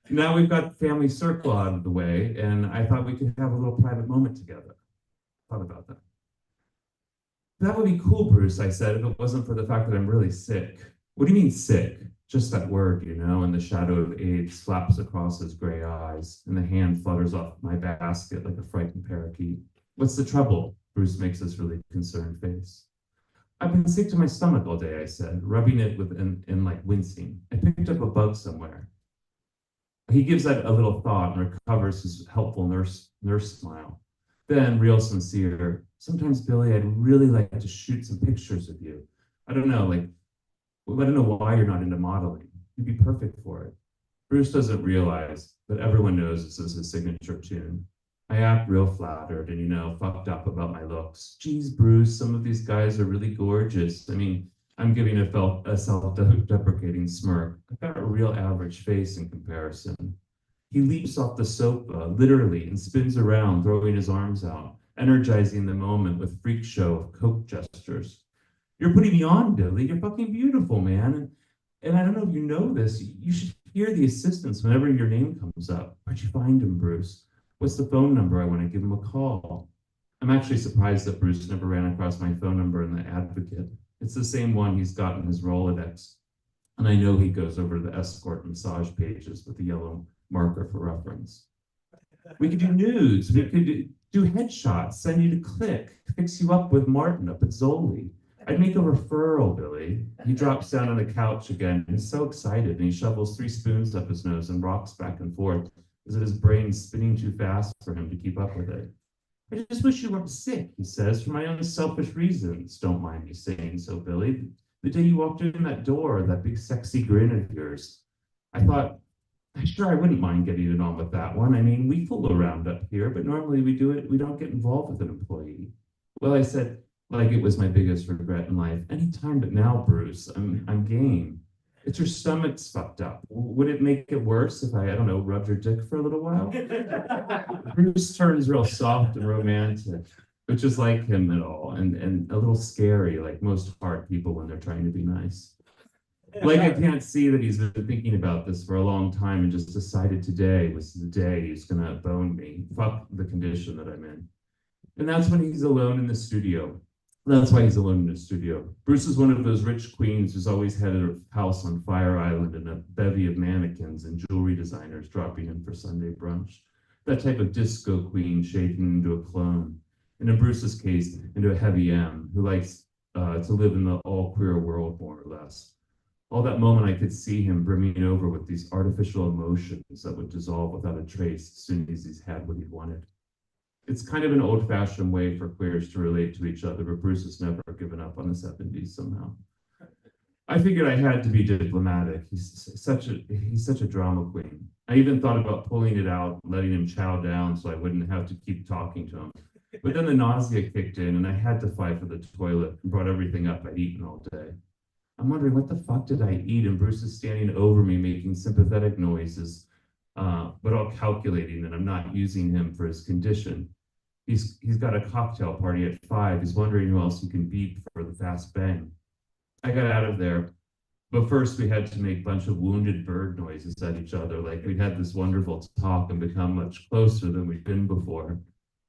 Now we've got family circle out of the way, and I thought we could have a little private moment together. Thought about that. That would be cool, Bruce, I said, if it wasn't for the fact that I'm really sick. What do you mean sick? Just that word, you know, and the shadow of AIDS flaps across his gray eyes, and the hand flutters off my basket like a frightened parakeet. What's the trouble? Bruce makes this really concerned face. I've been sick to my stomach all day, I said, rubbing it and like wincing. I picked up a bug somewhere. He gives that a little thought and recovers his helpful nurse smile. Then, real sincere, sometimes, Billy, I'd really like to shoot some pictures of you. I don't know why you're not into modeling. You'd be perfect for it. Bruce doesn't realize, but everyone knows this is his signature tune. I act real flattered and, you know, fucked up about my looks. Geez, Bruce, some of these guys are really gorgeous. I mean, I'm giving a self-deprecating smirk. I've got a real average face in comparison. He leaps off the sofa, literally, and spins around, throwing his arms out, energizing the moment with freak show of coke gestures. You're putting me on, Billy. You're fucking beautiful, man. And I don't know if you know this. You should hear the assistants whenever your name comes up. Where'd you find him, Bruce? What's the phone number? I want to give him a call. I'm actually surprised that Bruce never ran across my phone number in the Advocate. It's the same one he's got in his Rolodex. And I know he goes over the escort massage pages with the yellow marker for reference. We could do nudes. We could do headshots, send you to Click, fix you up with Martin up at Zoli. I'd make a referral, Billy. He drops down on the couch again. He's so excited, and he shovels 3 spoons up his nose and rocks back and forth as if his brain's spinning too fast for him to keep up with it. I just wish you weren't sick, he says, for my own selfish reasons. Don't mind me saying so, Billy. The day you walked in that door, that big sexy grin of yours, I thought, sure, I wouldn't mind getting it on with that one. I mean, we fool around up here, but normally we don't get involved with an employee. Well, I said, like it was my biggest regret in life. Anytime but now, Bruce, I'm game. It's your stomach's fucked up. Would it make it worse if I don't know, rubbed your dick for a little while? Bruce turns real soft and romantic, which is like him at all, and a little scary, like most hard people when they're trying to be nice. Like I can't see that he's been thinking about this for a long time and just decided today was the day he's gonna bone me. Fuck the condition that I'm in. And that's when he's alone in the studio. That's why he's alone in the studio. Bruce is one of those rich queens who's always had a house on Fire Island and a bevy of mannequins and jewelry designers dropping in for Sunday brunch. That type of disco queen shaping into a clone. And in Bruce's case, into a heavy M who likes to live in the all-queer world, more or less. All that moment I could see him brimming over with these artificial emotions that would dissolve without a trace as soon as he's had what he wanted. It's kind of an old-fashioned way for queers to relate to each other, but Bruce has never given up on the 70s somehow. I figured I had to be diplomatic. He's such a drama queen. I even thought about pulling it out, letting him chow down so I wouldn't have to keep talking to him. But then the nausea kicked in and I had to fight for the toilet and brought everything up I'd eaten all day. I'm wondering, what the fuck did I eat? And Bruce is standing over me making sympathetic noises, but all calculating that I'm not using him for his condition. He's got a cocktail party at 5. He's wondering who else he can beat for the fast bang. I got out of there, but first we had to make a bunch of wounded bird noises at each other, like we'd had this wonderful talk and become much closer than we'd been before.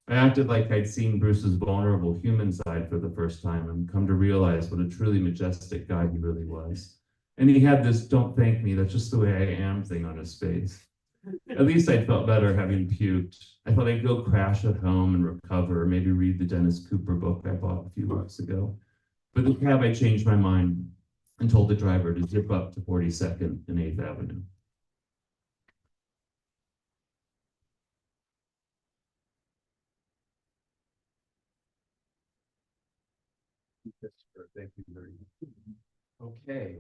I acted like I'd seen Bruce's vulnerable human side for the first time and come to realize what a truly majestic guy he really was. And he had this "don't thank me, that's just the way I am" thing on his face. At least I felt better having puked. I thought I'd go crash at home and recover, or maybe read the Dennis Cooper book I bought a few weeks ago. But the cab, I changed my mind and told the driver to zip up to 42nd and 8th Avenue. Thank you very much. Okay,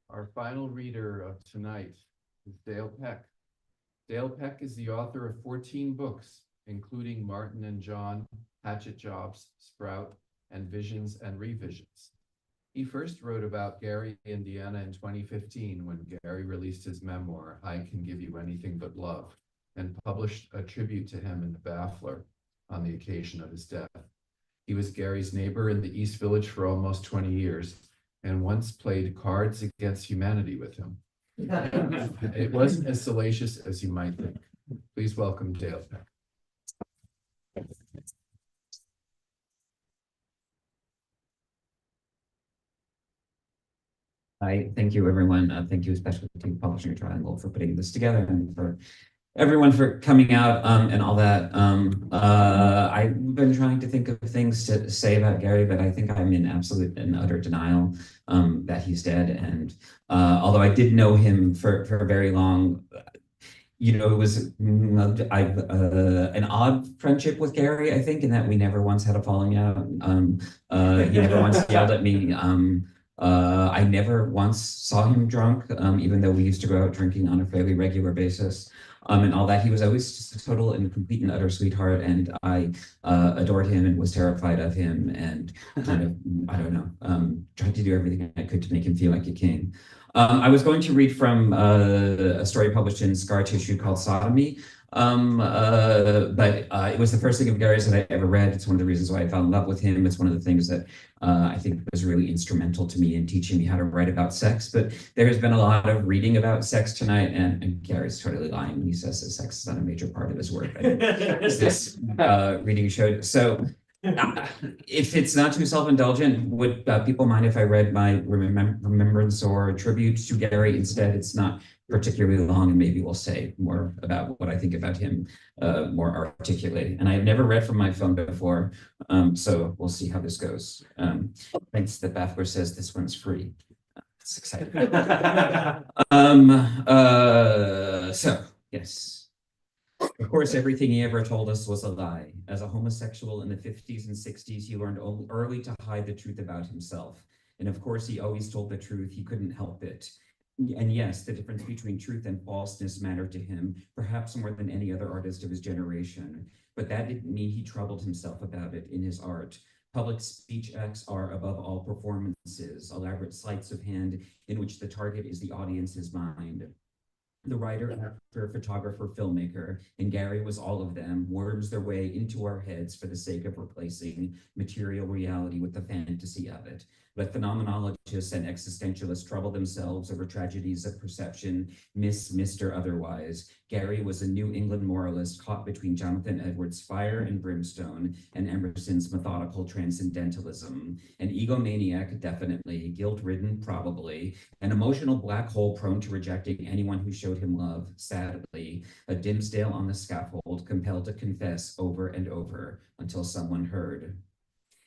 our final reader of tonight is Dale Peck. Dale Peck is the author of 14 books, including Martin and John, Hatchet Jobs, Sprout, and Visions and Revisions. He first wrote about Gary, Indiana in 2015 when Gary released his memoir, I Can Give You Anything But Love, and published a tribute to him in the Baffler on the occasion of his death. He was Gary's neighbor in the East Village for almost 20 years and once played Cards Against Humanity with him. It wasn't as salacious as you might think. Please welcome Dale Peck. Hi, thank you, everyone. Thank you especially to Publishing Triangle for putting this together and for everyone for coming out and all that. I've been trying to think of things to say about Gary, but I think I'm in absolute and utter denial that he's dead. And although I did know him for very long, you know, it was an odd friendship with Gary, I think, in that we never once had a falling out. He never once yelled at me. I never once saw him drunk, even though we used to go out drinking on a fairly regular basis. and all that. He was always just a total and complete and utter sweetheart, and I adored him and was terrified of him, and kind of, I don't know, tried to do everything I could to make him feel like a king. I was going to read from a story published in Scar Tissue called Sodomy, but it was the first thing of Gary's that I ever read. It's one of the reasons why I fell in love with him. It's one of the things that I think was really instrumental to me in teaching me how to write about sex. But there has been a lot of reading about sex tonight, and Gary's totally lying when he says that sex is not a major part of his work. As this reading showed. So if it's not too self-indulgent, would people mind if I read my remembrance or tribute to Gary instead? It's not particularly long, and maybe we'll say more about what I think about him more articulately. And I've never read from my phone before, so we'll see how this goes. Thanks that Bathler says this one's free. It's exciting. So, yes. Of course, everything he ever told us was a lie. As a homosexual in the 50s and 60s, he learned early to hide the truth about himself. And of course, he always told the truth. He couldn't help it. And yes, the difference between truth and falseness mattered to him, perhaps more than any other artist of his generation. But that didn't mean he troubled himself about it in his art. Public speech acts are, above all, performances, elaborate sleights of hand in which the target is the audience's mind. The writer, actor, photographer, filmmaker, and Gary was all of them, worms their way into our heads for the sake of replacing material reality with the fantasy of it. Let phenomenologists and existentialists trouble themselves over tragedies of perception, missed or otherwise. Gary was a New England moralist caught between Jonathan Edwards' fire and brimstone and Emerson's methodical transcendentalism. An egomaniac, definitely, guilt-ridden, probably, an emotional black hole prone to rejecting anyone who showed him love, sadly, a Dimsdale on the scaffold, compelled to confess over and over until someone heard.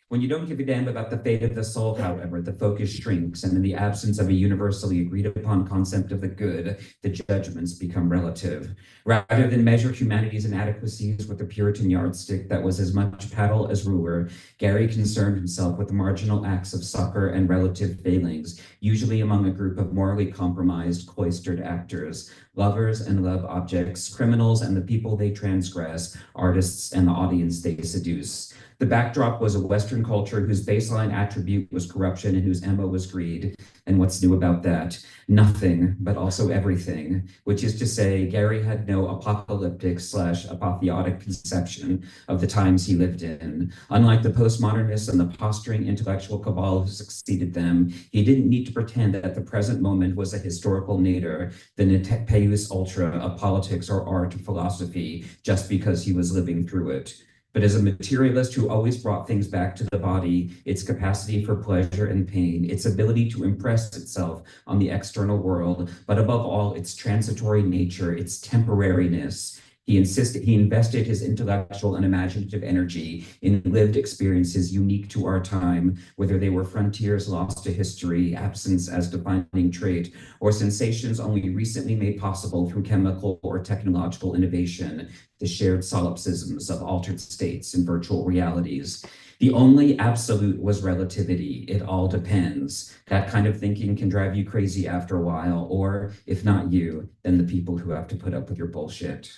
When you don't give a damn about the fate of the soul, however, the focus shrinks, and in the absence of a universally agreed upon concept of the good, the judgments become relative. Rather than measure humanity's inadequacies with a Puritan yardstick that was as much paddle as ruler, Gary concerned himself with marginal acts of succor and relative failings, usually among a group of morally compromised, cloistered actors, lovers and love objects, criminals and the people they transgress, artists and the audience they seduce. The backdrop was a Western culture whose baseline attribute was corruption and whose MO was greed. And what's new about that? Nothing, but also everything, which is to say, Gary had no apocalyptic/apotheotic conception of the times he lived in. Unlike the postmodernists and the posturing intellectual cabal who succeeded them, he didn't need to pretend that the present moment was a historical nadir, the Netepeus ultra of politics or art or philosophy, just because he was living through it. But as a materialist who always brought things back to the body, its capacity for pleasure and pain, its ability to impress itself on the external world, but above all, its transitory nature, its temporariness, he invested his intellectual and imaginative energy in lived experiences unique to our time, whether they were frontiers lost to history, absence as defining trait, or sensations only recently made possible through chemical or technological innovation, the shared solipsisms of altered states and virtual realities. The only absolute was relativity. It all depends. That kind of thinking can drive you crazy after a while, or if not you, then the people who have to put up with your bullshit.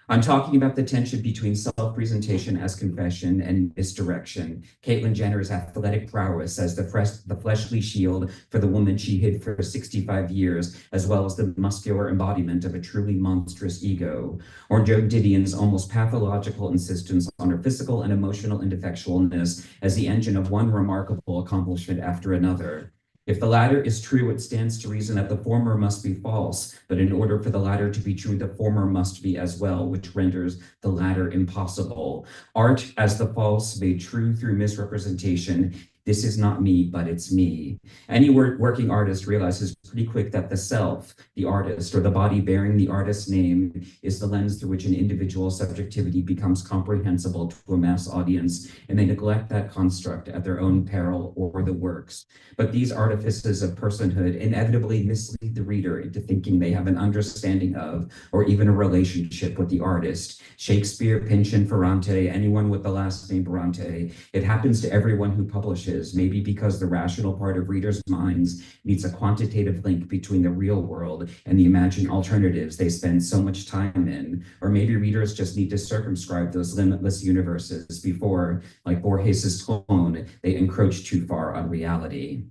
I'm talking about the tension between self-presentation as confession and misdirection. Caitlyn Jenner's athletic prowess as the fleshly shield for the woman she hid for 65 years, as well as the muscular embodiment of a truly monstrous ego. Or Joan Didion's almost pathological insistence on her physical and emotional ineffectualness as the engine of one remarkable accomplishment after another. If the latter is true, it stands to reason that the former must be false, but in order for the latter to be true, the former must be as well, which renders the latter impossible. Art as the false made true through misrepresentation. This is not me, but it's me. Any working artist realizes pretty quick that the self, the artist, or the body bearing the artist's name is the lens through which an individual's subjectivity becomes comprehensible to a mass audience, and they neglect that construct at their own peril or the works. But these artifices of personhood inevitably mislead the reader into thinking they have an understanding of, or even a relationship with the artist. Shakespeare, Pynchon, Ferrante, anyone with the last name Ferrante, it happens to everyone who publishes. challenges, maybe because the rational part of readers' minds needs a quantitative link between the real world and the imagined alternatives they spend so much time in, or maybe readers just need to circumscribe those limitless universes before, like Borges' clone, they encroach too far on reality.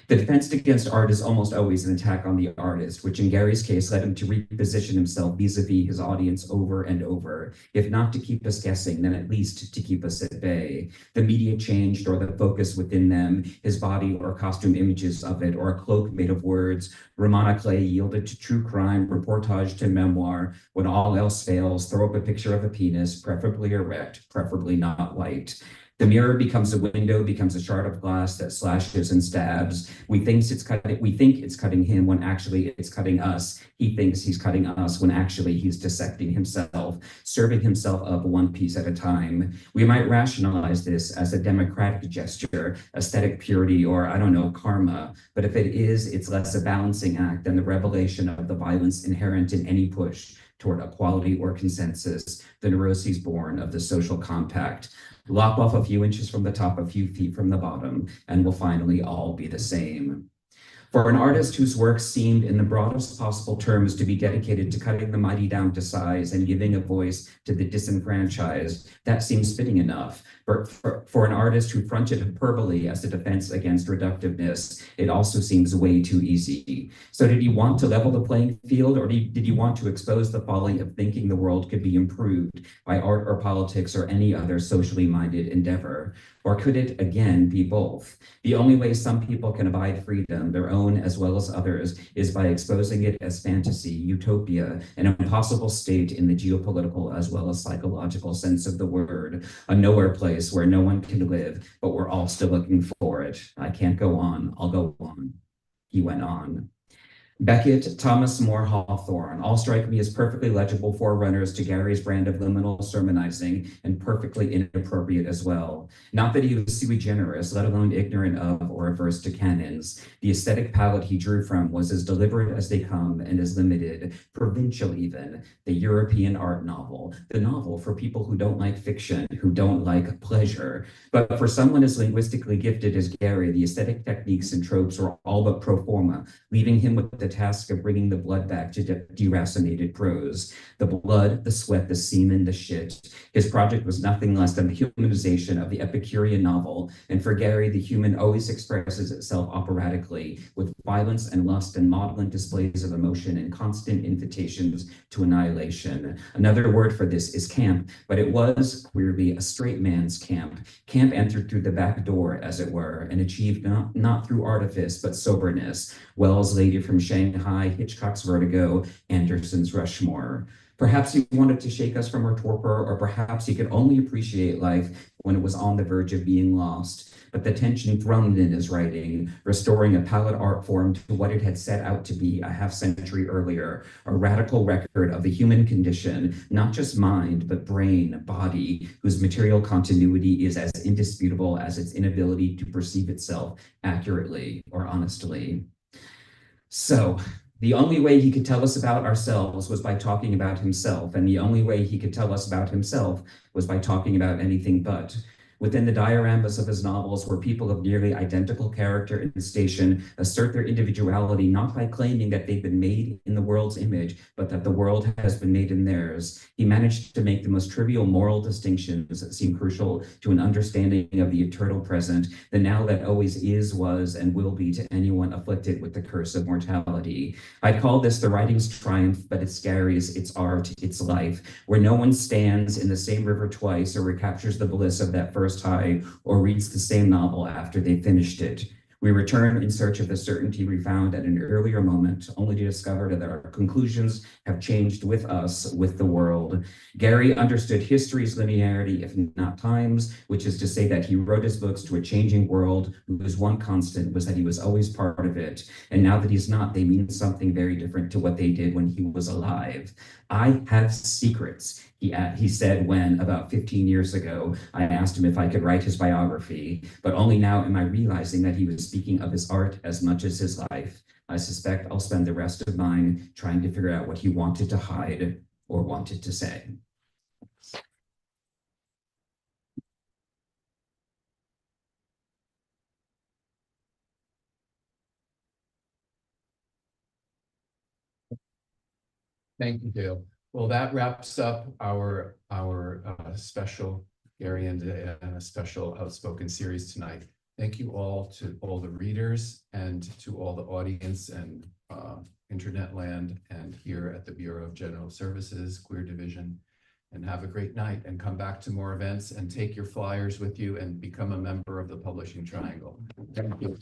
The defense against art is almost always an attack on the artist, which in Gary's case led him to reposition himself vis-a-vis his audience over and over, if not to keep us guessing, then at least to keep us at bay. The media changed or the focus within them, his body or costume images of it, or a cloak made of words. Romana Clay yielded to true crime, reportage to memoir. When all else fails, throw up a picture of a penis, preferably erect, preferably not white. The mirror becomes a window, becomes a shard of glass that slashes and stabs. We think it's cutting him when actually it's cutting us. He thinks he's cutting us when actually he's dissecting himself, serving himself up one piece at a time. We might rationalize this as a democratic gesture, aesthetic purity, or I don't know, karma. But if it is, it's less a balancing act than the revelation of the violence inherent in any push toward equality or consensus, the neuroses born of the social compact. Lop off a few inches from the top, a few feet from the bottom, and we'll finally all be the same. For an artist whose work seemed in the broadest possible terms to be dedicated to cutting the mighty down to size and giving a voice to the disenfranchised, that seems fitting enough. But for an artist who fronted hyperbole as a defense against reductiveness, it also seems way too easy. So did he want to level the playing field, or did he want to expose the folly of thinking the world could be improved by art or politics or any other socially minded endeavor? Or could it, again, be both? The only way some people can abide freedom, their own as well as others, is by exposing it as fantasy, utopia, an impossible state in the geopolitical as well as psychological sense of the word, a nowhere place where no one can live, but we're all still looking for it. I can't go on, I'll go on. He went on. Beckett, Thomas More Hawthorne all strike me as perfectly legible forerunners to Gary's brand of liminal sermonizing, and perfectly inappropriate as well. Not that he was sui generis, let alone ignorant of or averse to canons. The aesthetic palette he drew from was as deliberate as they come and as limited, provincial even, the European art novel, the novel for people who don't like fiction, who don't like pleasure. But for someone as linguistically gifted as Gary, the aesthetic techniques and tropes were all but pro forma, leaving him with the task of bringing the blood back to deracinated prose. The blood, the sweat, the semen, the shit. His project was nothing less than the humanization of the Epicurean novel, and for Gary, the human always expresses itself operatically, with violence and lust and maudlin displays of emotion and constant invitations to annihilation. Another word for this is camp, but it was, queerly, a straight man's camp. Camp entered through the back door, as it were, and achieved not through artifice, but soberness. Wells' Lady from Shanghai, Hitchcock's Vertigo, Anderson's Rushmore. Perhaps he wanted to shake us from our torpor, or perhaps he could only appreciate life when it was on the verge of being lost. But the tension thrown in his writing, restoring a palette art form to what it had set out to be a half-century earlier, a radical record of the human condition, not just mind, but brain, body, whose material continuity is as indisputable as its inability to perceive itself accurately or honestly. So, the only way he could tell us about ourselves was by talking about himself, and the only way he could tell us about himself was by talking about anything but. Within the dioramas of his novels, where people of nearly identical character and station assert their individuality not by claiming that they've been made in the world's image, but that the world has been made in theirs. He managed to make the most trivial moral distinctions that seem crucial to an understanding of the eternal present, the now that always is, was, and will be to anyone afflicted with the curse of mortality. I'd call this the writing's triumph, but it's Gary's, it's art, it's life, where no one stands in the same river twice or recaptures the bliss of that first high or reads the same novel after they finished it. We return in search of the certainty we found at an earlier moment, only to discover that our conclusions have changed with us, with the world. Gary understood history's linearity, if not time's, which is to say that he wrote his books to a changing world whose one constant was that he was always part of it. And now that he's not, they mean something very different to what they did when he was alive. I have secrets, he said when, about 15 years ago, I asked him if I could write his biography, but only now am I realizing that he was speaking of his art as much as his life. I suspect I'll spend the rest of mine trying to figure out what he wanted to hide or wanted to say. Thank you, Dale. Well, that wraps up our special Gary and a special Outspoken series tonight. Thank you all to all the readers and to all the audience and internet land and here at the Bureau of General Services, Queer Division. And have a great night and come back to more events and take your flyers with you and become a member of the Publishing Triangle. Thank you.